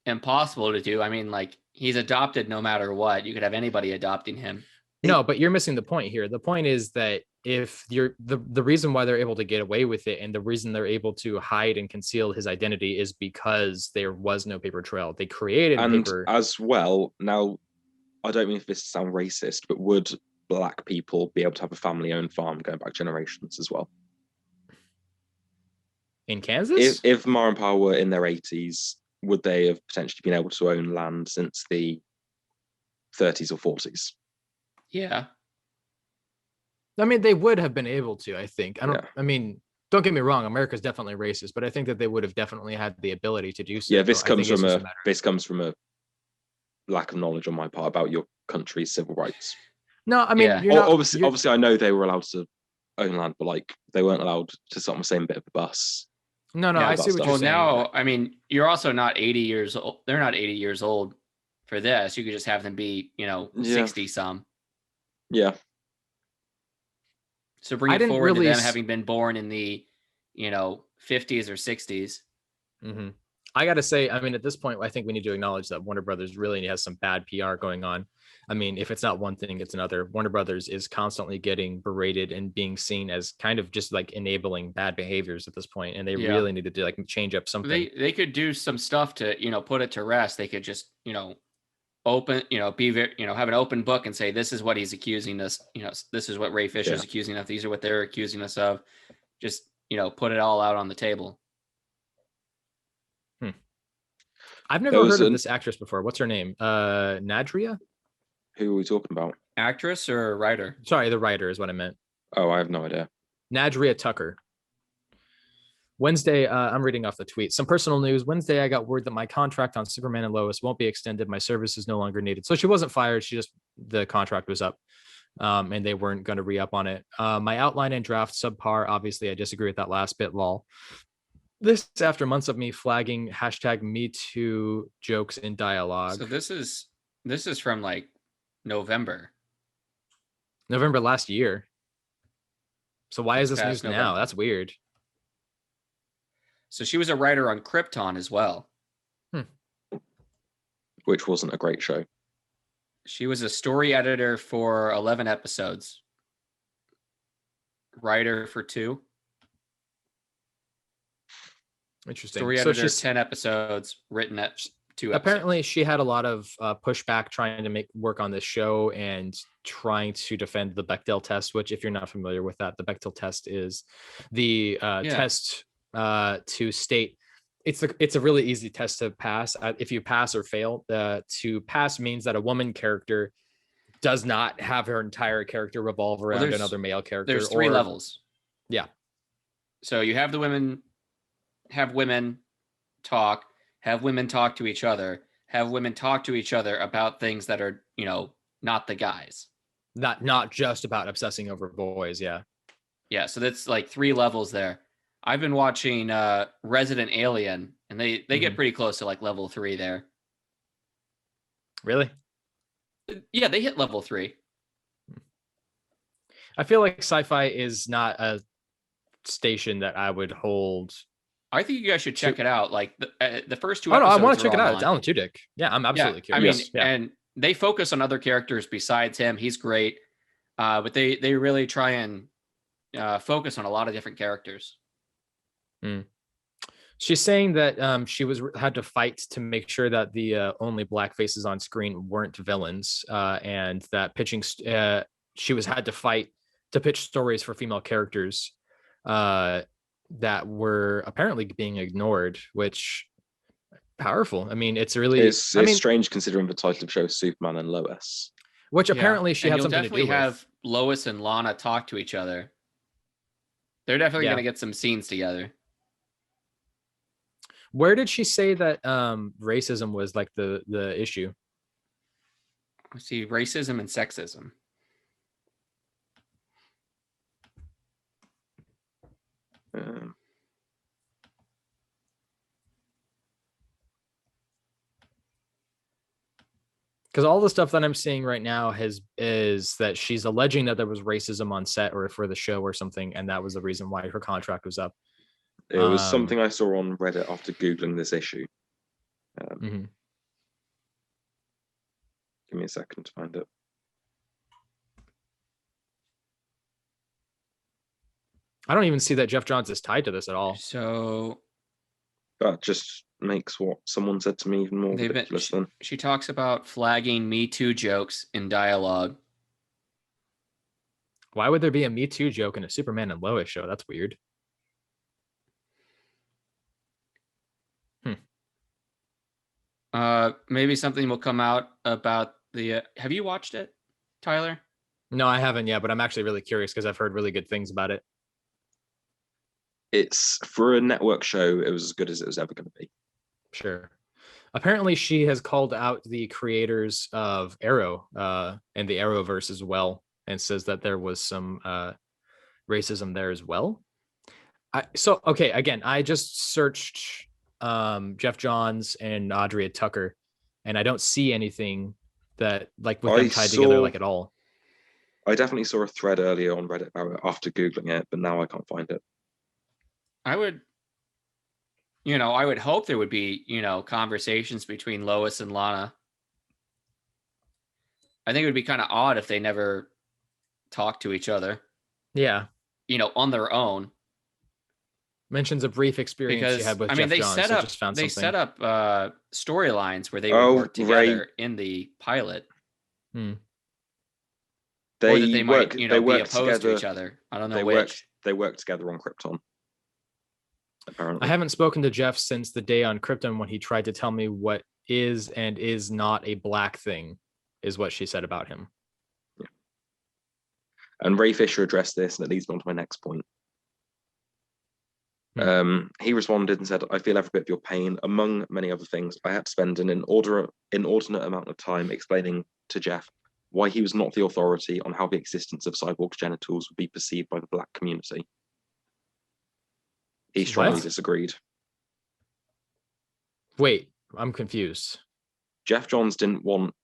impossible to do. I mean, like, he's adopted no matter what. You could have anybody adopting him. No, but you're missing the point here. The point is that if you're the reason why they're able to get away with it, and the reason they're able to hide and conceal his identity, is because there was no paper trail. They created paper as well. Now, I don't mean if this sounds racist, but would black people be able to have a family-owned farm going back generations as well? In Kansas? If Ma and Pa were in their 80s, would they have potentially been able to own land since the 30s or 40s? Yeah. I mean, they would have been able to, I think. I mean, don't get me wrong, America's definitely racist, but I think that they would have definitely had the ability to do so. Yeah, this comes from a lack of knowledge on my part about your country's civil rights. No, I mean, obviously I know they were allowed to own land, but like they weren't allowed to sit on the same bit of the bus. No, I see what you're saying. Now, I mean, you're also not 80 years old. They're not 80 years old. for this. You could just have them be, 60 some. Yeah. So bring it forward to them having been born in the, 50s or 60s. Mm-hmm. I got to say, I mean, at this point, I think we need to acknowledge that Warner Brothers really has some bad PR going on. I mean, if it's not one thing, it's another. Warner Brothers is constantly getting berated and being seen as kind of just like enabling bad behaviors at this point, and they really needed to like change up something. They could do some stuff to, put it to rest. They could just, open, be very, have an open book and say, this is what he's accusing us. This is what Ray Fisher's accusing us. These are what they're accusing us of. Just, put it all out on the table. I've never heard of this actress before. What's her name? Nadria? Who are we talking about? Actress or writer? Sorry, the writer is what I meant. Oh, I have no idea. Nadria Tucker. Wednesday, I'm reading off the tweet. Some personal news. Wednesday, I got word that my contract on Superman and Lois won't be extended. My service is no longer needed. So she wasn't fired. The contract was up. And they weren't going to re-up on it. My outline and draft subpar. Obviously, I disagree with that last bit, lol. This after months of me flagging #MeToo jokes in dialogue. So this is from like November last year. So why is this news now? That's weird. So she was a writer on Krypton as well. Which wasn't a great show. She was a story editor for 11 episodes. Writer for 2. Interesting. Story editor, 10 episodes, written at 2 episodes. Apparently, she had a lot of pushback trying to work on this show and trying to defend the Bechdel test, which, if you're not familiar with that, the Bechdel test is the test to state. It's a really easy test to pass. If you pass or fail, to pass means that a woman character does not have her entire character revolve around another male character. There's 3 levels. Yeah. So you have have women talk to each other, have women talk to each other about things that are, not the guys. Not just about obsessing over boys. Yeah. Yeah. So that's like 3 levels there. I've been watching Resident Alien, and they get pretty close to like level 3 there. Really? Yeah, they hit level 3. I feel like sci-fi is not a station that I would hold. I think you guys should check it out. Like the first 2 episodes. Oh, no, I want to check it out. It's Alan Tudyk. Yeah, I'm absolutely curious. I mean, and they focus on other characters besides him. He's great. But they really try and focus on a lot of different characters. She's saying that she had to fight to make sure that the only black faces on screen weren't villains, and that pitching she had to fight to pitch stories for female characters that were apparently being ignored, which powerful. I mean, it's strange considering the title of the show is Superman and Lois, which apparently she had something to do with. Have Lois and Lana talk to each other. They're definitely going to get some scenes together. Where did she say that racism was like the issue? I see racism and sexism. Because all the stuff that I'm seeing right now is that she's alleging that there was racism on set or for the show or something, and that was the reason why her contract was up. It was something I saw on Reddit after Googling this issue. Give me a second to find it. I don't even see that Jeff Johns is tied to this at all. So that just makes what someone said to me even more ridiculous. She talks about flagging Me Too jokes in dialogue. Why would there be a Me Too joke in a Superman and Lois show? That's weird. Maybe something will come out about the. Have you watched it, Tyler? No, I haven't yet, but I'm actually really curious because I've heard really good things about it. It's for a network show. It was as good as it was ever going to be. Sure. Apparently, she has called out the creators of Arrow and the Arrowverse as well, and says that there was some racism there as well. Again, I just searched Jeff Johns and Audrey Tucker, and I don't see anything that like with them tied together like at all. I definitely saw a thread earlier on Reddit about it after Googling it, but now I can't find it. I would hope there would be, conversations between Lois and Lana. I think it would be kind of odd if they never talked to each other. Yeah. On their own. Mentions a brief experience she had with Jeff Johns. They set up storylines where they would work together in the pilot. Hmm. Or that they might, be opposed together, to each other. I don't know They work together on Krypton. Apparently. I haven't spoken to Jeff since the day on Krypton when he tried to tell me what is and is not a black thing, is what she said about him. Yeah. And Ray Fisher addressed this, and it leads me on to my next point. He responded and said, "I feel every bit of your pain. Among many other things, I had to spend an inordinate amount of time explaining to Jeff why he was not the authority on how the existence of cyborgs' genitals would be perceived by the black community." He strongly disagreed. Wait, I'm confused. Jeff Johns didn't want,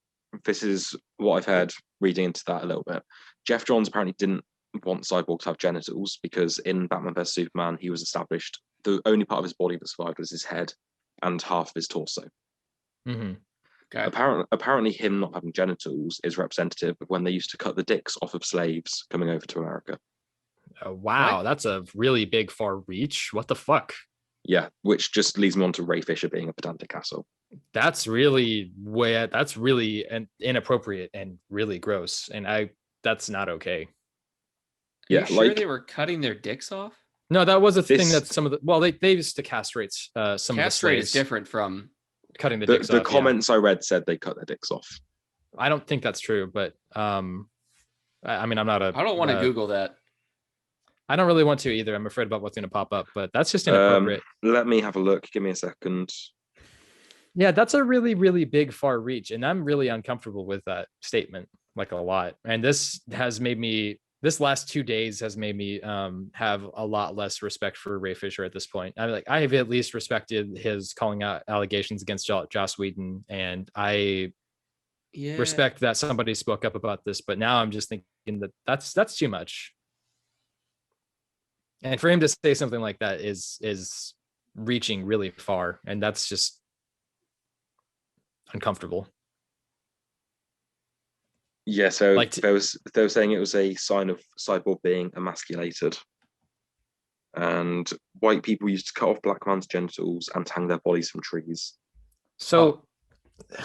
this is what I've heard reading into that a little bit. Jeff Johns apparently didn't want cyborgs to have genitals because in Batman vs Superman, he was established the only part of his body that survived was his head and half of his torso. Mm-hmm. Okay. Apparently him not having genitals is representative of when they used to cut the dicks off of slaves coming over to America. Oh, wow, that's a really big far reach. What the fuck? Yeah, which just leads me on to Ray Fisher being a pedantic asshole. That's really inappropriate and really gross, and that's not okay. Are you sure they were cutting their dicks off? No, that was a thing that some of the they used to castrate some of the slaves. Castrate is different from cutting the dicks off. The comments I read said they cut their dicks off. I don't think that's true, but I mean, I don't want to Google that. I don't really want to either. I'm afraid about what's going to pop up, but that's just inappropriate. Let me have a look. Give me a second. Yeah, that's a really, really big far reach, and I'm really uncomfortable with that statement, like a lot. And this last 2 days has made me have a lot less respect for Ray Fisher at this point. I have at least respected his calling out allegations against Joss Whedon, and I respect that somebody spoke up about this. But now I'm just thinking that that's too much. And for him to say something like that is reaching really far, and that's just uncomfortable. Yeah, so they were saying it was a sign of cyborg being emasculated, and white people used to cut off black man's genitals and hang their bodies from trees. So,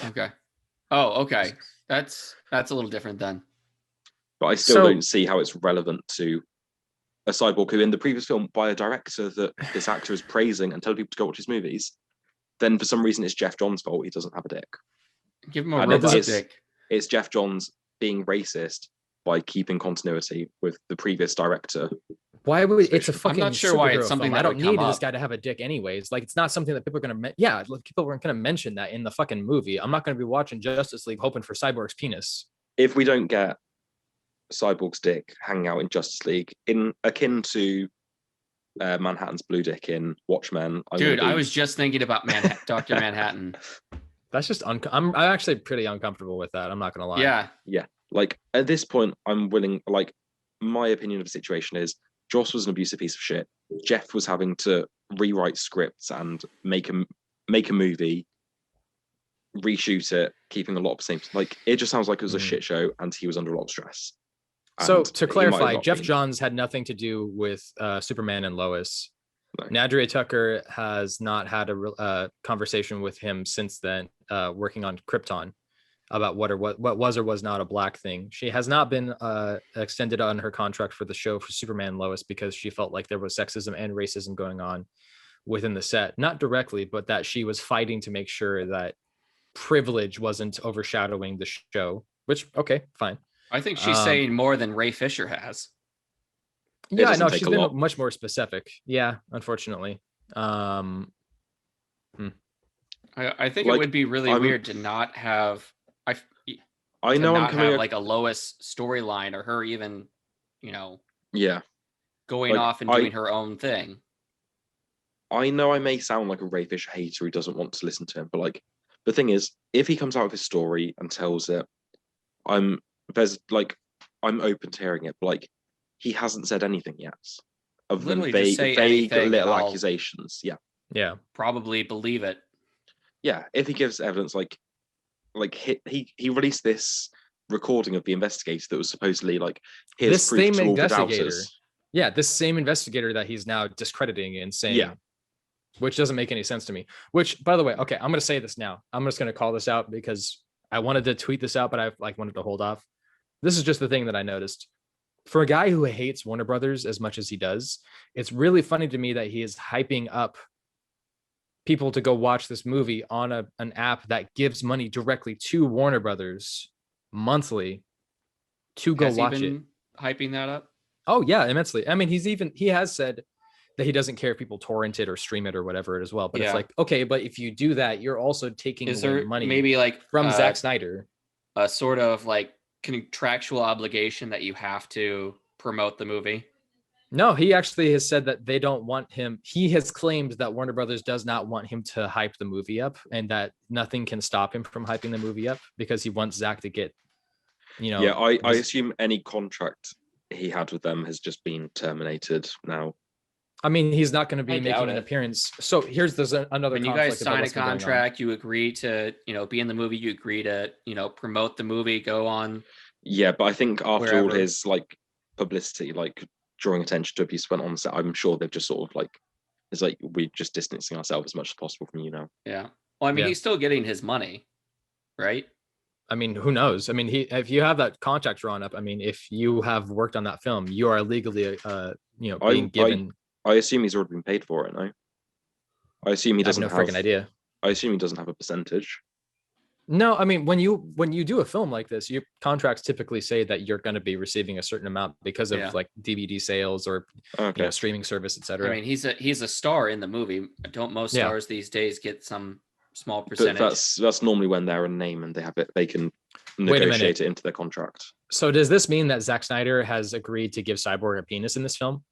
okay. Oh, okay. That's a little different then. But I still don't see how it's relevant to a cyborg who, in the previous film, by a director that this actor is praising and telling people to go watch his movies, then for some reason it's Jeff Johns' fault he doesn't have a dick. Give him a robot dick. It's Jeff Johns being racist by keeping continuity with the previous director. Why would it's a fucking? I'm not sure why it's something film. I don't need this guy to have a dick anyways. Like, it's not something that people are gonna. People weren't gonna mention that in the fucking movie. I'm not gonna be watching Justice League hoping for Cyborg's penis. If we don't get Cyborg's dick hanging out in Justice League, in akin to Manhattan's blue dick in Watchmen. I was just thinking about Dr. Manhattan. That's just I'm actually pretty uncomfortable with that. I'm not gonna lie. Yeah. Like, at this point, I'm willing. Like, my opinion of the situation is Joss was an abusive piece of shit. Jeff was having to rewrite scripts and make a movie, reshoot it, keeping a lot of the same. Like, it just sounds like it was a shit show, and he was under a lot of stress. So to clarify, Jeff Johns had nothing to do with Superman and Lois. No. Nadria Tucker has not had a conversation with him since then, working on Krypton about what was or was not a black thing. She has not been extended on her contract for the show for Superman and Lois because she felt like there was sexism and racism going on within the set. Not directly, but that she was fighting to make sure that privilege wasn't overshadowing the show, which, okay, fine. I think she's saying more than Ray Fisher has. Yeah, no, she's been much more specific. Yeah, unfortunately. I think it would be really weird to not have. I know I'm coming like a Lois storyline or her even, going off and doing her own thing. I know I may sound like a Ray Fisher hater who doesn't want to listen to him, but like, the thing is, if he comes out with his story and tells it, I'm open to hearing it, but like he hasn't said anything yet, other than Literally just say vague anything little and I'll accusations. Yeah, Yeah. probably believe it. yeah. If he gives evidence, like he released this recording of the investigator that was supposedly like his This proof same to all the investigator. doubters. Yeah, this same investigator that he's now discrediting and saying, Yeah. which doesn't make any sense to me. Which, by the way, okay, I'm going to say this now. I'm just going to call this out because I wanted to tweet this out, but I wanted to hold off. This is just the thing that I noticed. For a guy who hates Warner Brothers as much as he does, it's really funny to me that he is hyping up people to go watch this movie on an app that gives money directly to Warner Brothers monthly to go watch it. Hyping that up? Oh yeah, immensely. I mean, he has said that he doesn't care if people torrent it or stream it or whatever as well. But it's like, okay, but if you do that, you're also taking away money maybe like from Zack Snyder. A sort of like contractual obligation that you have to promote the movie? No, he actually has said that they don't want him. He has claimed that Warner Brothers does not want him to hype the movie up and that nothing can stop him from hyping the movie up because he wants Zack to get, Yeah, I assume any contract he had with them has just been terminated now. I mean, he's not going to be making an appearance. So there's another. When you guys sign a contract, you agree to, be in the movie. You agree to, promote the movie, go on. Yeah, but I think after all his like publicity, like drawing attention to abuse went on set, I'm sure they've just sort of like, it's like we're just distancing ourselves as much as possible from you now. Yeah. Well, I mean, he's still getting his money, right? I mean, who knows? I mean, if you have that contract drawn up, I mean, if you have worked on that film, you are legally, being given. I assume he's already been paid for it, no? I assume he doesn't have no freaking idea. I assume he doesn't have a percentage. No, I mean, when you do a film like this, your contracts typically say that you're going to be receiving a certain amount because of like DVD sales or streaming service, etc. I mean, he's a star in the movie. Don't most stars these days get some small percentage? But that's normally when they're a name and they can negotiate it into their contract. So does this mean that Zack Snyder has agreed to give Cyborg a penis in this film?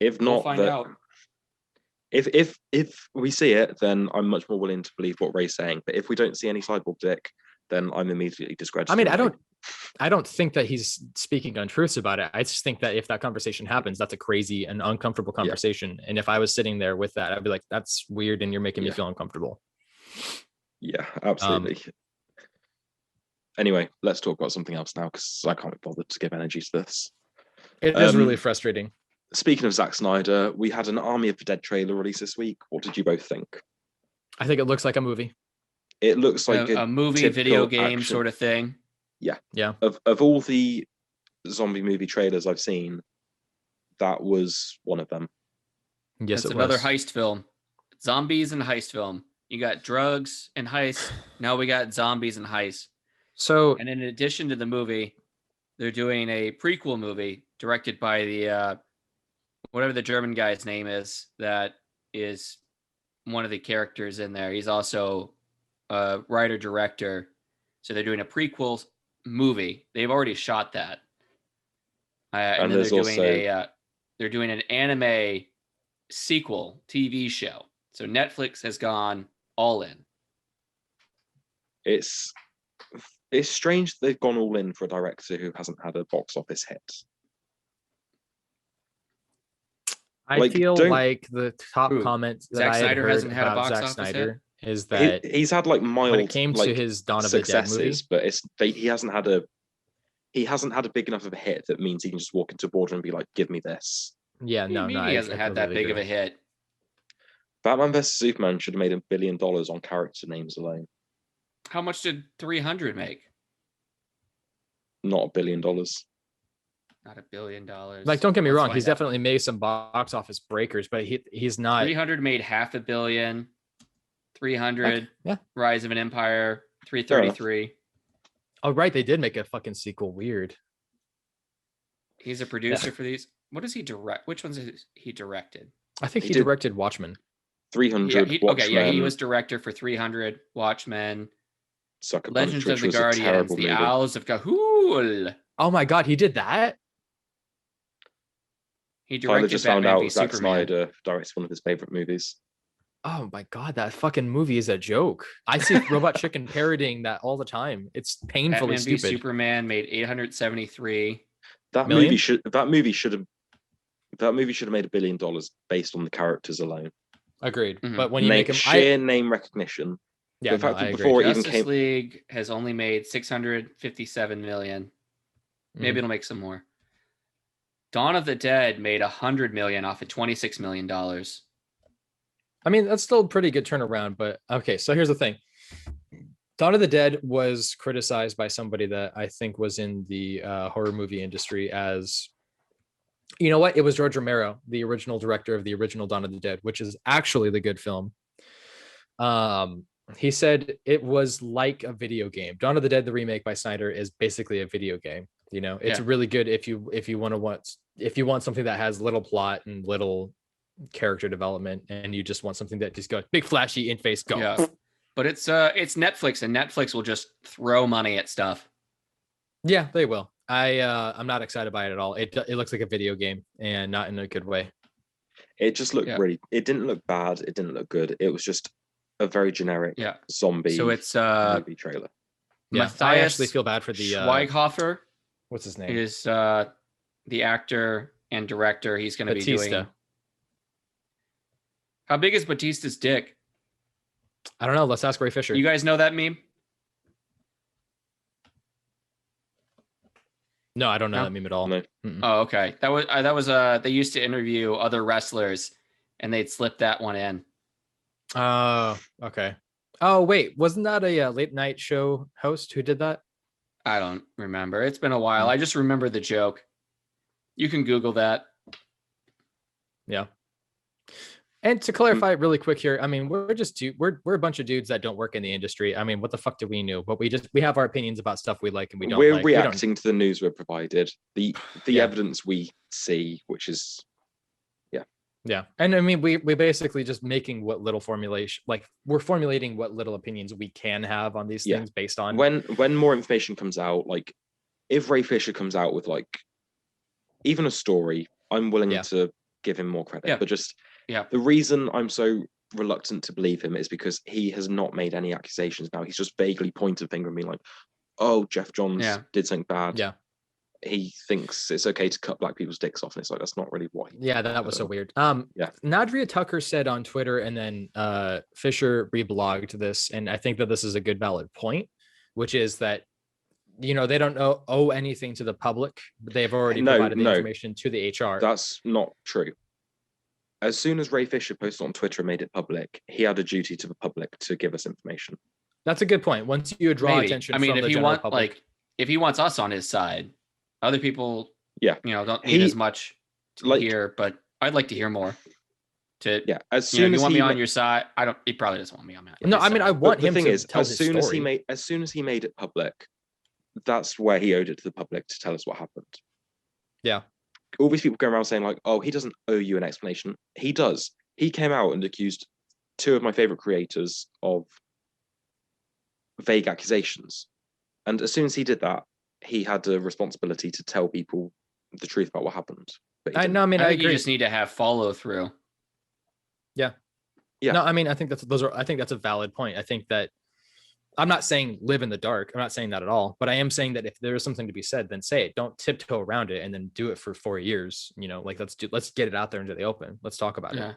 If not, we'll find out. If we see it, then I'm much more willing to believe what Ray's saying. But if we don't see any cyborg dick, then I'm immediately discredited. I mean, I don't think that he's speaking untruths about it. I just think that if that conversation happens, that's a crazy and uncomfortable conversation. Yeah. And if I was sitting there with that, I'd be like, that's weird and you're making me feel uncomfortable. Yeah, absolutely. Anyway, let's talk about something else now because I can't be bothered to give energy to this. It is really frustrating. Speaking of Zack Snyder, we had an Army of the Dead trailer release this week. What did you both think? I think it looks like a movie. It looks like a movie, video game sort of thing. Yeah. Yeah. Of all the zombie movie trailers I've seen, that was one of them. Yes, it's another heist film. Zombies and heist film. You got drugs and heist. Now we got zombies and heist. So, and in addition to the movie, they're doing a prequel movie directed by the whatever the German guy's name is, that is one of the characters in there. He's also a writer-director. So they're doing a prequel movie. They've already shot that. And then they're doing an anime sequel TV show. So Netflix has gone all in. It's strange they've gone all in for a director who hasn't had a box office hit. I feel like the top comment that Zack Snyder hasn't had about Zack Snyder is that he's had like mild when it came to his Dawn of the Dead movie, but he hasn't had a big enough of a hit that means he can just walk into a boardroom and be like, "Give me this." Yeah, he hasn't had that big of a hit. Batman vs Superman should have made $1 billion on character names alone. How much did 300 make? Not $1 billion. Not $1 billion. Like, don't get me wrong, he's definitely made some box office breakers, but he's not. 300 made $500 million. 300, Rise of an Empire. 333. Oh right, they did make a fucking sequel. Weird. He's a producer for these. What does he direct? Which ones has he directed? I think he directed Watchmen. 300. Watchmen. He was director for 300, Watchmen, Sucker Legends Punch, of the Guardians, The Owls of Ga'Hoole. Oh my god, he did that? He directed Tyler just Batman found out v Zack Superman. Snyder directs one of his favorite movies. Oh my god, that fucking movie is a joke. I see Robot Chicken parodying that all the time. It's painfully Batman v stupid. Superman made 873 That million? movie should have made $1 billion based on the characters alone. Agreed. But when you make him sheer name recognition. Yeah, the fact I that agree. before it Justice even came League has only made 657 million. Maybe it'll make some more. Dawn of the Dead made 100 million off of $26 million. I mean, that's still a pretty good turnaround, but okay, so here's the thing. Dawn of the Dead was criticized by somebody that I think was in the horror movie industry as, you know what? It was George Romero, the original director of the original Dawn of the Dead, which is actually the good film. He said it was like a video game. Dawn of the Dead, the remake by Snyder, is basically a video game. You know, it's really good if you want something that has little plot and little character development, and you just want something that just goes big, flashy, in face, go. Yeah, but it's Netflix, and Netflix will just throw money at stuff. Yeah, they will. I'm not excited by it at all. It looks like a video game, and not in a good way. It just looked really. It didn't look bad. It didn't look good. It was just a very generic zombie. So it's movie trailer. Yeah, Matthias I actually feel bad for the Schweighofer. What's his name? Is the actor and director. He's going to be doing. How big is Batista's dick? I don't know. Let's ask Ray Fisher. You guys know that meme? No, I don't know that meme at all. No. Oh, okay. That was they used to interview other wrestlers, and they'd slip that one in. Oh, okay. Oh, wait, wasn't that a late night show host who did that? I don't remember. It's been a while. I just remember the joke. You can Google that. Yeah. And to clarify really quick here, I mean, we're a bunch of dudes that don't work in the industry. I mean, what the fuck do we know? But we have our opinions about stuff we like and we don't. We're reacting to the news we're provided, the Yeah. evidence we see, which is Yeah. And I mean, we basically just making what little formulation, like we're formulating what little opinions we can have on these things based on when more information comes out. Like if Ray Fisher comes out with like even a story, I'm willing to give him more credit. But just the reason I'm so reluctant to believe him is because he has not made any accusations now. He's just vaguely pointed finger at me like, oh, Jeff Johns did something bad. Yeah. He thinks it's okay to cut black people's dicks off, and it's like that's not really what. That was so weird. Nadria Tucker said on Twitter, and then Fisher reblogged this, and I think that this is a good valid point, which is that they don't owe anything to the public, but they've already provided the information to the HR. That's not true. As soon as Ray Fisher posted on Twitter and made it public, he had a duty to the public to give us information. That's a good point. Once you draw attention, I mean, from if the he general public, if he wants us on his side. Other people, don't need as much to hear, but I'd like to hear more. As soon as you want me on your side, he probably doesn't want me on my. No, I mean, I want him to tell his story. As soon as he made it public, that's where he owed it to the public to tell us what happened. Yeah. All these people go around saying like, "Oh, he doesn't owe you an explanation." He does. He came out and accused two of my favorite creators of vague accusations, and as soon as he did that, he had a responsibility to tell people the truth about what happened. I agree. You just need to have follow through. Yeah. No, I mean, I think that's a valid point. I think that I'm not saying live in the dark. I'm not saying that at all, but I am saying that if there is something to be said, then say it. Don't tiptoe around it and then do it for 4 years. Let's get it out there into the open. Let's talk about it.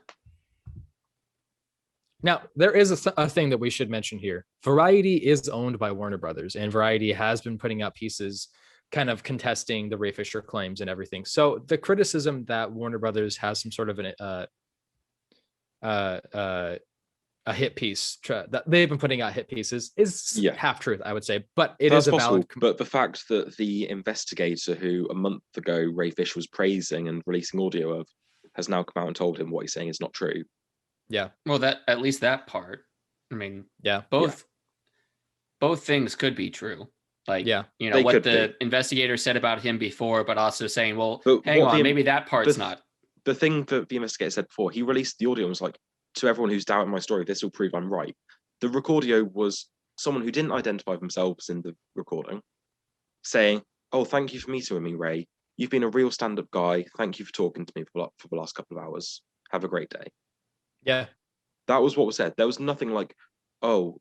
Now, there is a thing that we should mention here. Variety is owned by Warner Brothers, and Variety has been putting out pieces kind of contesting the Ray Fisher claims and everything. So the criticism that Warner Brothers has some sort of a hit piece that they've been putting out hit pieces is half truth, I would say, but that's a valid. But the fact that the investigator who a month ago Ray Fisher was praising and releasing audio of has now come out and told him what he's saying is not true. Yeah. Well, at least that part. I mean, both things could be true. Like, what the investigator said about him before, but also saying, well, hang on, maybe that part's not. The thing that the investigator said before, he released the audio and was like, to everyone who's doubting my story, this will prove I'm right. The recordio was someone who didn't identify themselves in the recording saying, oh, thank you for meeting with me, Ray. You've been a real stand-up guy. Thank you for talking to me for the last couple of hours. Have a great day. Yeah. That was what was said. There was nothing like, there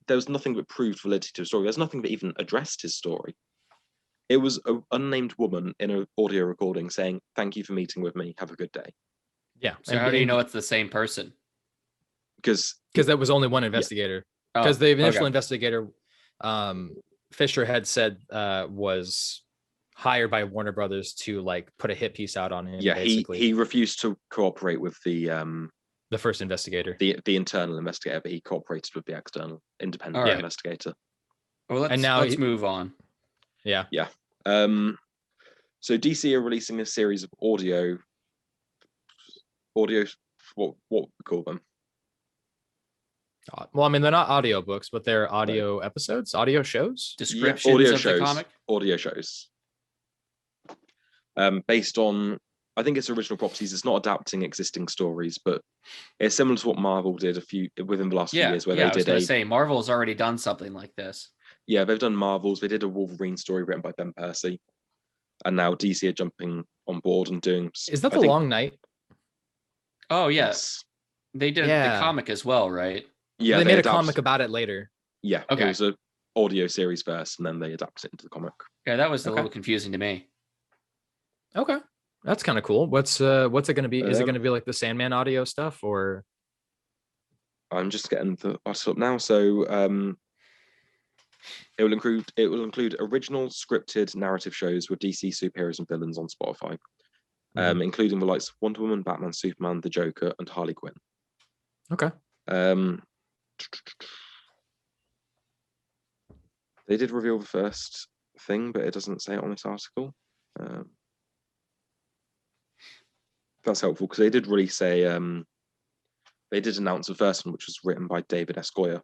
was nothing that proved validity to his story. There's nothing that even addressed his story. It was an unnamed woman in an audio recording saying, "Thank you for meeting with me. Have a good day." Yeah. So how do you know it's the same person? Because there was only one investigator. Because the initial investigator, Fisher had said, was hired by Warner Brothers to like put a hit piece out on him. Yeah, basically. he refused to cooperate with the first investigator, the internal investigator, but he cooperated with the external independent investigator. Well, let's move on. Yeah. So DC are releasing a series of audio. What we call them? Well, I mean, they're not audio books, but they're audio episodes, audio shows, descriptions audio of shows, the comic. Audio shows. Based on, I think it's original properties. It's not adapting existing stories, but it's similar to what Marvel did within the last few years, where they did. Marvel's already done something like this. Yeah, they've done Marvels. They did a Wolverine story written by Ben Percy, and now DC are jumping on board and doing. Is that the Long Night? Oh yes, they did the comic as well, right? Yeah, they made a comic about it later. Yeah, okay. It was an audio series first, and then they adapted it into the comic. Yeah, that was a little confusing to me. Okay, that's kind of cool. What's it going to be? Is it going to be like the Sandman audio stuff, or? I'm just getting the article up now. So it will include original scripted narrative shows with DC superheroes and villains on Spotify, including the likes of Wonder Woman, Batman, Superman, the Joker, and Harley Quinn. Okay. They did reveal the first thing, but it doesn't say it on this article. That's helpful because they did release they did announce the first one, which was written by David S. Goyer.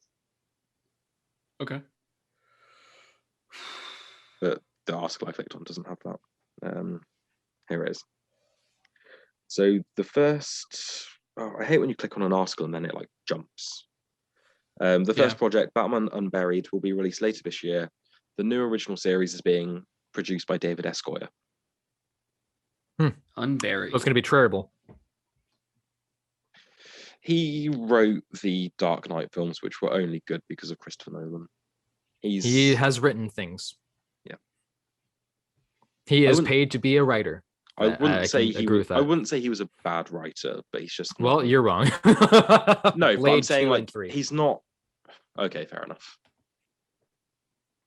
Okay. But the article I clicked on doesn't have that. Here it is. So the first, I hate when you click on an article and then it like jumps. The first project, Batman Unburied, will be released later this year. The new original series is being produced by David S. Goyer. Unburied. So it's going to be terrible. He wrote the Dark Knight films, which were only good because of Christopher Nolan. He has written things. Yeah. He is paid to be a writer. I wouldn't say he was a bad writer, but he's just. Well, you're wrong. No, but I'm saying like he's not. Okay, fair enough.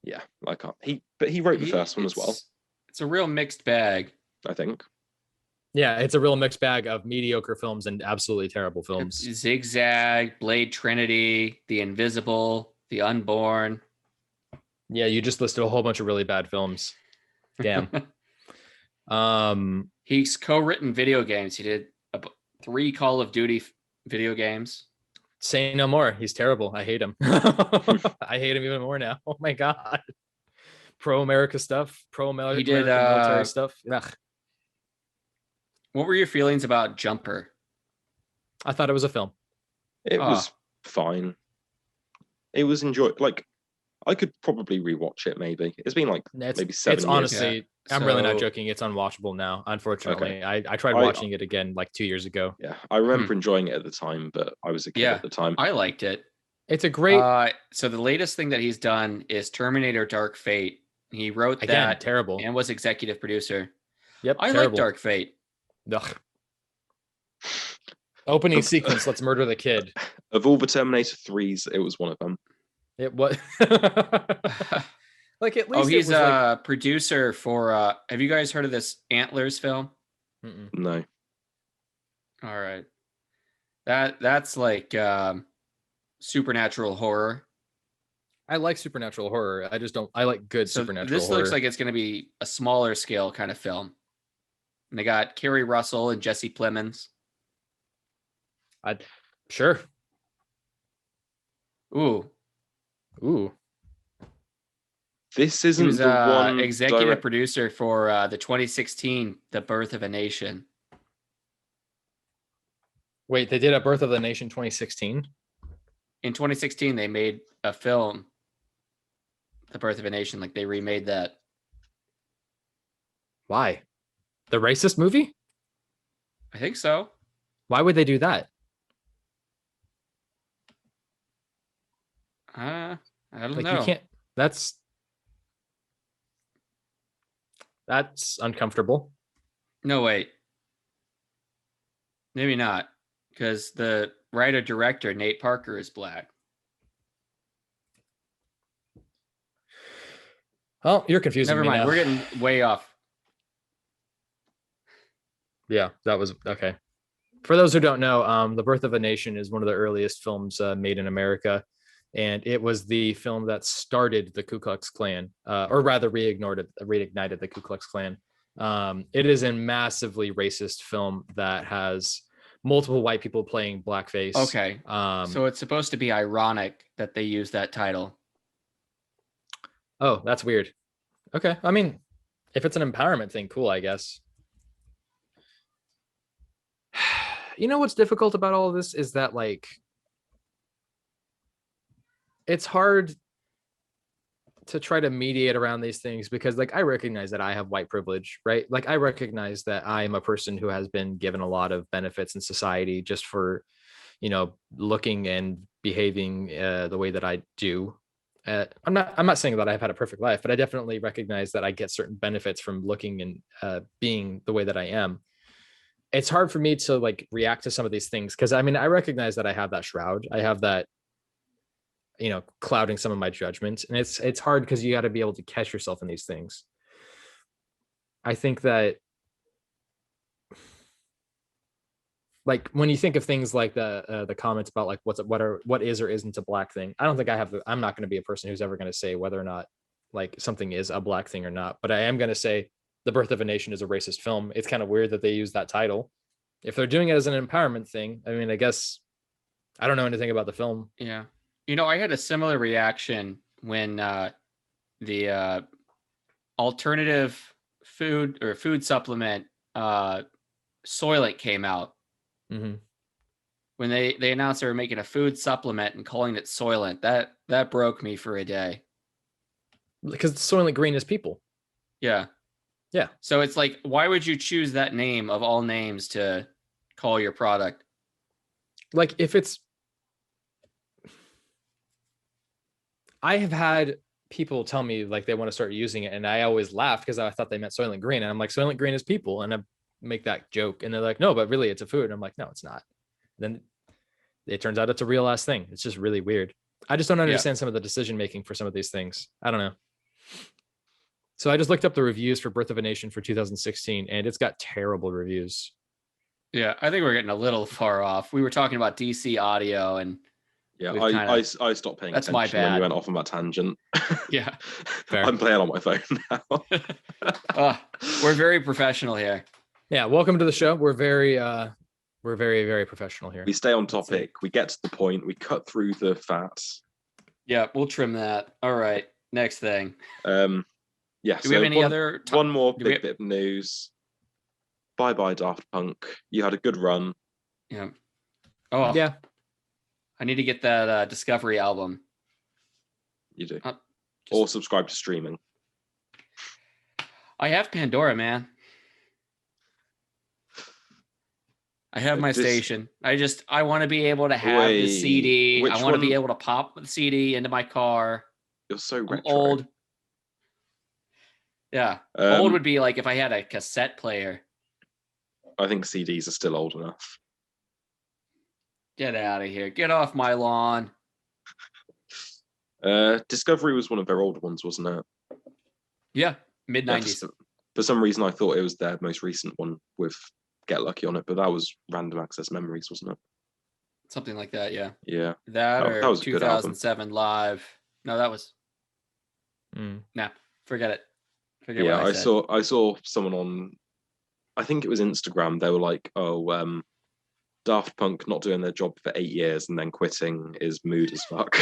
Yeah, I can't. But he wrote the first one as well. It's a real mixed bag, I think. Yeah, it's a real mixed bag of mediocre films and absolutely terrible films. It's Zigzag, Blade Trinity, The Invisible, The Unborn. Yeah, you just listed a whole bunch of really bad films. Damn. He's co-written video games. He did 3 Call of Duty video games. Say no more. He's terrible. I hate him. I hate him even more now. Oh my god. Pro-America stuff. Pro-America military stuff. Ugh. What were your feelings about Jumper? I thought it was a film. It was fine. It was enjoyable. Like, I could probably rewatch it. Maybe it's been like maybe 7 years. Honestly, I'm really not joking. It's unwatchable now. Unfortunately, I tried watching it again like 2 years ago. Yeah, I remember enjoying it at the time, but I was a kid at the time. I liked it. It's a great. So the latest thing that he's done is Terminator: Dark Fate. He wrote that terrible and was executive producer. Yep, I like Dark Fate. Ugh. Opening sequence. Let's murder the kid. Of all the Terminator 3s, it was one of them. It was. Like at least. He's a producer for. Have you guys heard of this Antlers film? Mm-mm. No. All right. That's like supernatural horror. I like supernatural horror. I just don't. I like good supernatural horror. This looks like it's going to be a smaller scale kind of film. And they got Kerry Russell and Jesse Plemons. Sure. Ooh. This isn't the one executive producer for the 2016 The Birth of a Nation. Wait, they did a Birth of the Nation 2016? In 2016, they made a film, The Birth of a Nation. Like they remade that. Why? The racist movie? I think so. Why would they do that? I don't Like know. you can't. That's uncomfortable. No, wait. Maybe not, because the writer director Nate Parker is black. Oh, you're confusing Never me mind. now. We're getting way off. Yeah, that was okay. For those who don't know, The Birth of a Nation is one of the earliest films made in America, and it was the film that started the Ku Klux Klan, or rather reignited the Ku Klux Klan. It is a massively racist film that has multiple white people playing blackface. Okay, so it's supposed to be ironic that they use that title. Oh, that's weird. Okay, I mean, if it's an empowerment thing, cool, I guess. You know what's difficult about all of this is that, like, it's hard to try to mediate around these things because, like, I recognize that I have white privilege, right? Like, I recognize that I am a person who has been given a lot of benefits in society just for, looking and behaving the way that I do. I'm not saying that I've had a perfect life, but I definitely recognize that I get certain benefits from looking and being the way that I am. It's hard for me to, like, react to some of these things because, I mean, I recognize that I have that shroud. I have that, clouding some of my judgment, and it's hard because you got to be able to catch yourself in these things. I think that, like, when you think of things like the comments about, like, what is or isn't a black thing, I don't think I'm not going to be a person who's ever going to say whether or not, like, something is a black thing or not, but I am going to say The Birth of a Nation is a racist film. It's kind of weird that they use that title. If they're doing it as an empowerment thing, I mean, I guess I don't know anything about the film. Yeah. I had a similar reaction when the alternative food supplement Soylent came out. Mm-hmm. When they announced they were making a food supplement and calling it Soylent, that broke me for a day. Because Soylent Green is people. Yeah. Yeah. So it's like, why would you choose that name of all names to call your product? Like, if it's, I have had people tell me, like, they want to start using it, and I always laughed because I thought they meant Soylent Green, and I'm like, Soylent Green is people, and I make that joke, and they're like, no, but really it's a food. And I'm like, no, it's not. Then it turns out it's a real ass thing. It's just really weird. I just don't understand some of the decision making for some of these things. I don't know. So I just looked up the reviews for Birth of a Nation for 2016, and it's got terrible reviews. Yeah, I think we're getting a little far off. We were talking about DC audio, and yeah, I stopped paying attention when you went off on that tangent. Yeah, fair. I'm playing on my phone now. We're very professional here. Yeah, welcome to the show. We're very, very professional here. We stay on topic. We get to the point. We cut through the fats. Yeah, we'll trim that. All right, next thing. Yeah. Do we have any other? One more bit of news. Bye Daft Punk. You had a good run. Yeah. Oh yeah. I need to get that Discovery album. You do. Or subscribe to streaming. I have Pandora, man. I have my station. I want to be able to have the CD. I want to be able to pop the CD into my car. You're so retro. Old. Yeah. Old would be like if I had a cassette player. I think CDs are still old enough. Get out of here. Get off my lawn. Discovery was one of their older ones, wasn't it? Yeah. Mid-90s. Yeah, for some reason, I thought it was their most recent one with Get Lucky on it, but that was Random Access Memories, wasn't it? Something like that, yeah. Yeah. That was 2007 Live. No, that was... Nah, forget it. I saw someone on, I think it was Instagram, they were like, oh, Daft Punk not doing their job for 8 years and then quitting is mood as fuck.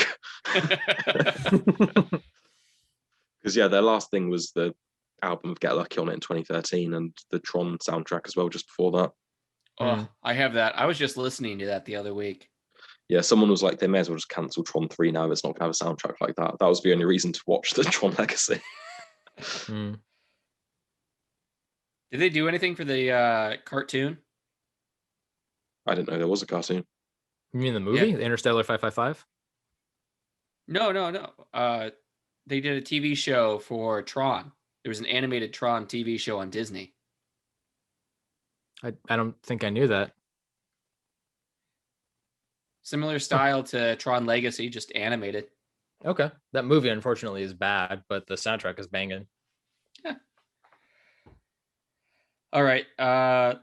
Because, yeah, their last thing was the album of Get Lucky on it in 2013 and the Tron soundtrack as well just before that. Oh, I have that. I was just listening to that the other week. Yeah, someone was like, they may as well just cancel Tron 3 now. It's not going to have a soundtrack like that. That was the only reason to watch the Tron Legacy. Did they do anything for the cartoon? I didn't know there was a cartoon. You mean the movie, Interstellar 555? No. They did a TV show for Tron. There was an animated Tron TV show on Disney. I don't think I knew that. Similar style to Tron Legacy, just animated. Okay. That movie, unfortunately, is bad, but the soundtrack is banging. Yeah. All right.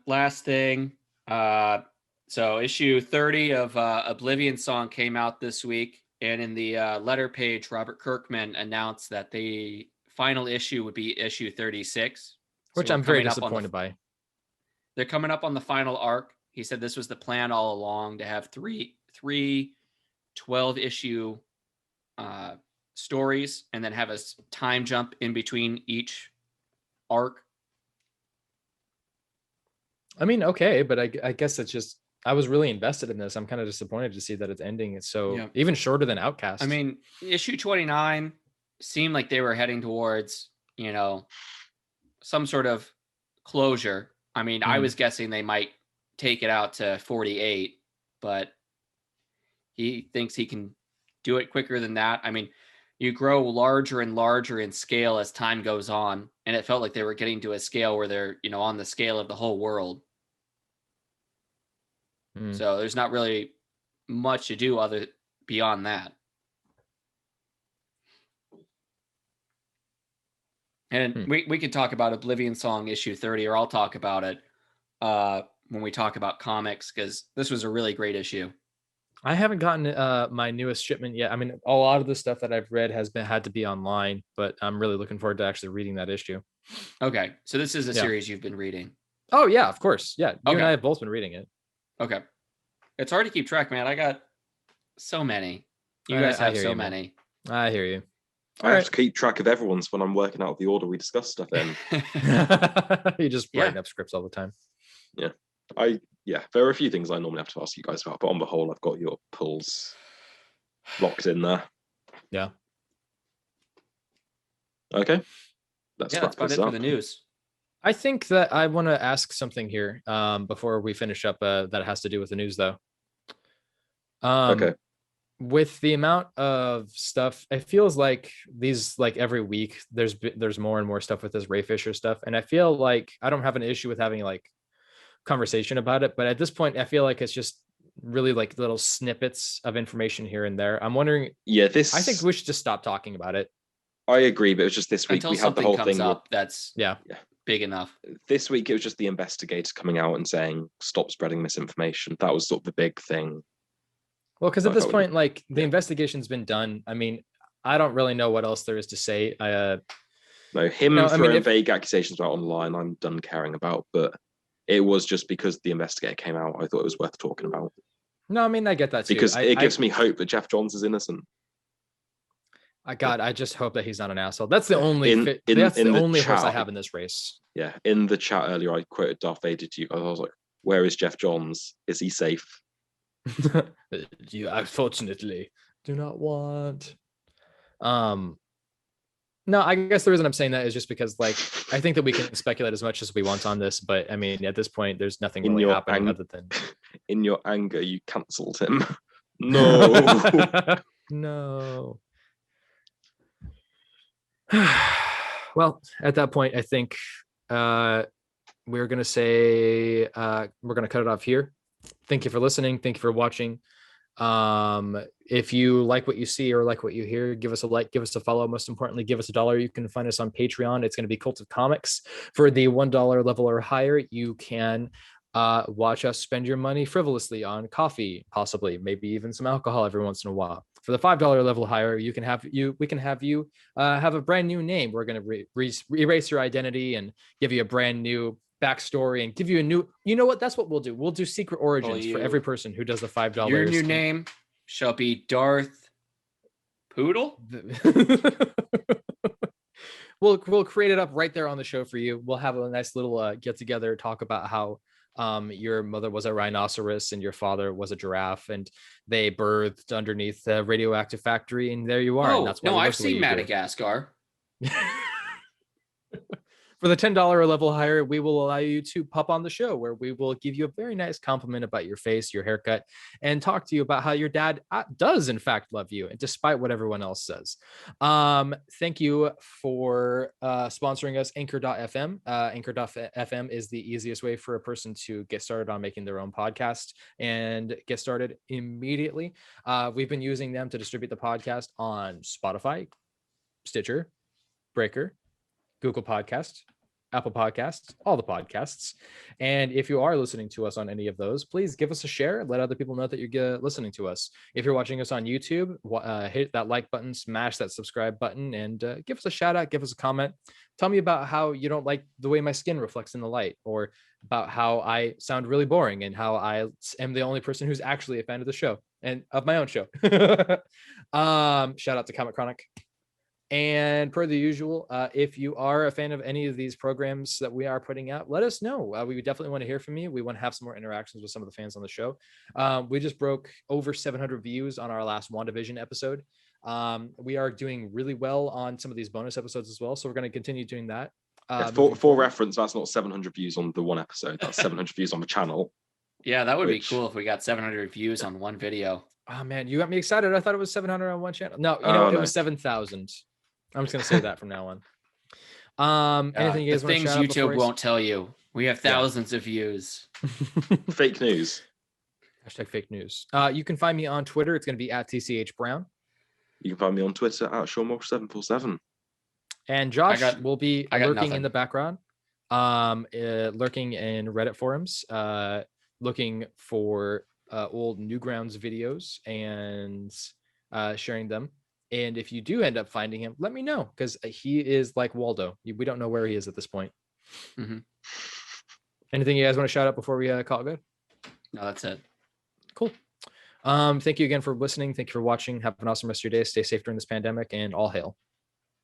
Last thing. So issue 30 of Oblivion song came out this week. And in the letter page, Robert Kirkman announced that the final issue would be issue 36. Which I'm very disappointed by. They're coming up on the final arc. He said this was the plan all along, to have three 12-issue stories and then have a time jump in between each arc. I mean, okay, but I guess it's just, I was really invested in this. I'm kind of disappointed to see that it's ending. It's so even shorter than Outcast. I mean, issue 29 seemed like they were heading towards, some sort of closure. I mean, I was guessing they might take it out to 48, but he thinks he can do it quicker than that. I mean, you grow larger and larger in scale as time goes on, and it felt like they were getting to a scale where they're, on the scale of the whole world. So there's not really much to do beyond that. And we could talk about Oblivion Song issue 30, or I'll talk about it when we talk about comics, because this was a really great issue. I haven't gotten my newest shipment yet. I mean, a lot of the stuff that I've read had to be online, but I'm really looking forward to actually reading that issue. Okay, so this is a series you've been reading. Oh yeah, of course. Yeah, you and I have both been reading it. Okay, it's hard to keep track, man. I got so many. You guys have so many. I hear you. I have to keep track of everyone's when I'm working out the order we discuss stuff in. You just writing up scripts all the time. Yeah. There are a few things I normally have to ask you guys about, but on the whole, I've got your pulls locked in there. Yeah. Okay. That's about it for the news. I think that I want to ask something here before we finish up that has to do with the news, though. Okay. With the amount of stuff, it feels like every week there's more and more stuff with this Ray Fisher stuff, and I feel like I don't have an issue with having conversation about it, but at this point I feel like it's just really little snippets of information here and there. I'm wondering, I think we should just stop talking about it. I agree, but it was just this week until we had the whole thing up that's big enough. This week it was just the investigator coming out and saying stop spreading misinformation. That was sort of the big thing. Well, because at this point, the investigation's been done. I mean, I don't really know what else there is to say. Throwing vague accusations about online, I'm done caring about, but it was just because the investigator came out, I thought it was worth talking about. No, I mean, I get that too. Because it gives me hope that Jeff Johns is innocent. I just hope that he's not an asshole. That's the only horse I have in this race. Yeah, in the chat earlier, I quoted Darth Vader to you guys. I was like, where is Jeff Johns? Is he safe? You unfortunately do not want. No, I guess the reason I'm saying that is just because I think that we can speculate as much as we want on this, but I mean at this point there's nothing really happening other than in your anger you cancelled him. No. No. Well, at that point I think we're gonna say we're gonna cut it off here. Thank you for listening. Thank you for watching. If you like what you see or like what you hear, give us a like, give us a follow. Most importantly, give us $1. You can find us on Patreon. It's going to be Cult of Comics. For the $1 level or higher, you can watch us spend your money frivolously on coffee, possibly, maybe even some alcohol every once in a while. For the $5 level higher, we can have you have a brand new name. We're going to erase your identity and give you a brand new backstory and give you a new, that's what we'll do. We'll do secret origins for every person who does the $5. Your new name shall be Darth Poodle. We'll create it up right there on the show for you. We'll have a nice little get together, talk about how your mother was a rhinoceros and your father was a giraffe, and they birthed underneath the radioactive factory, and there you are. Oh, and that's why no, I've seen Madagascar. For the $10 or level higher, we will allow you to pop on the show where we will give you a very nice compliment about your face, your haircut, and talk to you about how your dad does in fact love you, and despite what everyone else says. Thank you for sponsoring us, Anchor.fm. Anchor.fm is the easiest way for a person to get started on making their own podcast and get started immediately. We've been using them to distribute the podcast on Spotify, Stitcher, Breaker, Google Podcast, Apple Podcasts, all the podcasts. And if you are listening to us on any of those, please give us a share. Let other people know that you're listening to us. If you're watching us on YouTube, hit that like button, smash that subscribe button, and give us a shout out, give us a comment. Tell me about how you don't like the way my skin reflects in the light, or about how I sound really boring and how I am the only person who's actually a fan of the show and of my own show. Shout out to Comic Chronic. And per the usual, if you are a fan of any of these programs that we are putting out, let us know. We definitely want to hear from you. We want to have some more interactions with some of the fans on the show. We just broke over 700 views on our last WandaVision episode. We are doing really well on some of these bonus episodes as well. So we're going to continue doing that. For reference, that's not 700 views on the one episode. That's 700 views on the channel. Yeah, that would be cool if we got 700 views on one video. Oh, man, you got me excited. I thought it was 700 on one channel. No, it was 7,000. I'm just going to say that from now on. Anything you guys want to shout out? Things YouTube won't tell you. We have thousands of views. Fake news. Hashtag fake news. You can find me on Twitter. It's going to be at TCH Brown. You can find me on Twitter at Shawmore747. And Josh will be lurking in the background, lurking in Reddit forums, looking for old Newgrounds videos and sharing them. And if you do end up finding him, let me know, because he is like Waldo. We don't know where he is at this point. Mm-hmm. Anything you guys want to shout out before we call it good? No, that's it. Cool. Thank you again for listening. Thank you for watching. Have an awesome rest of your day. Stay safe during this pandemic, and all hail.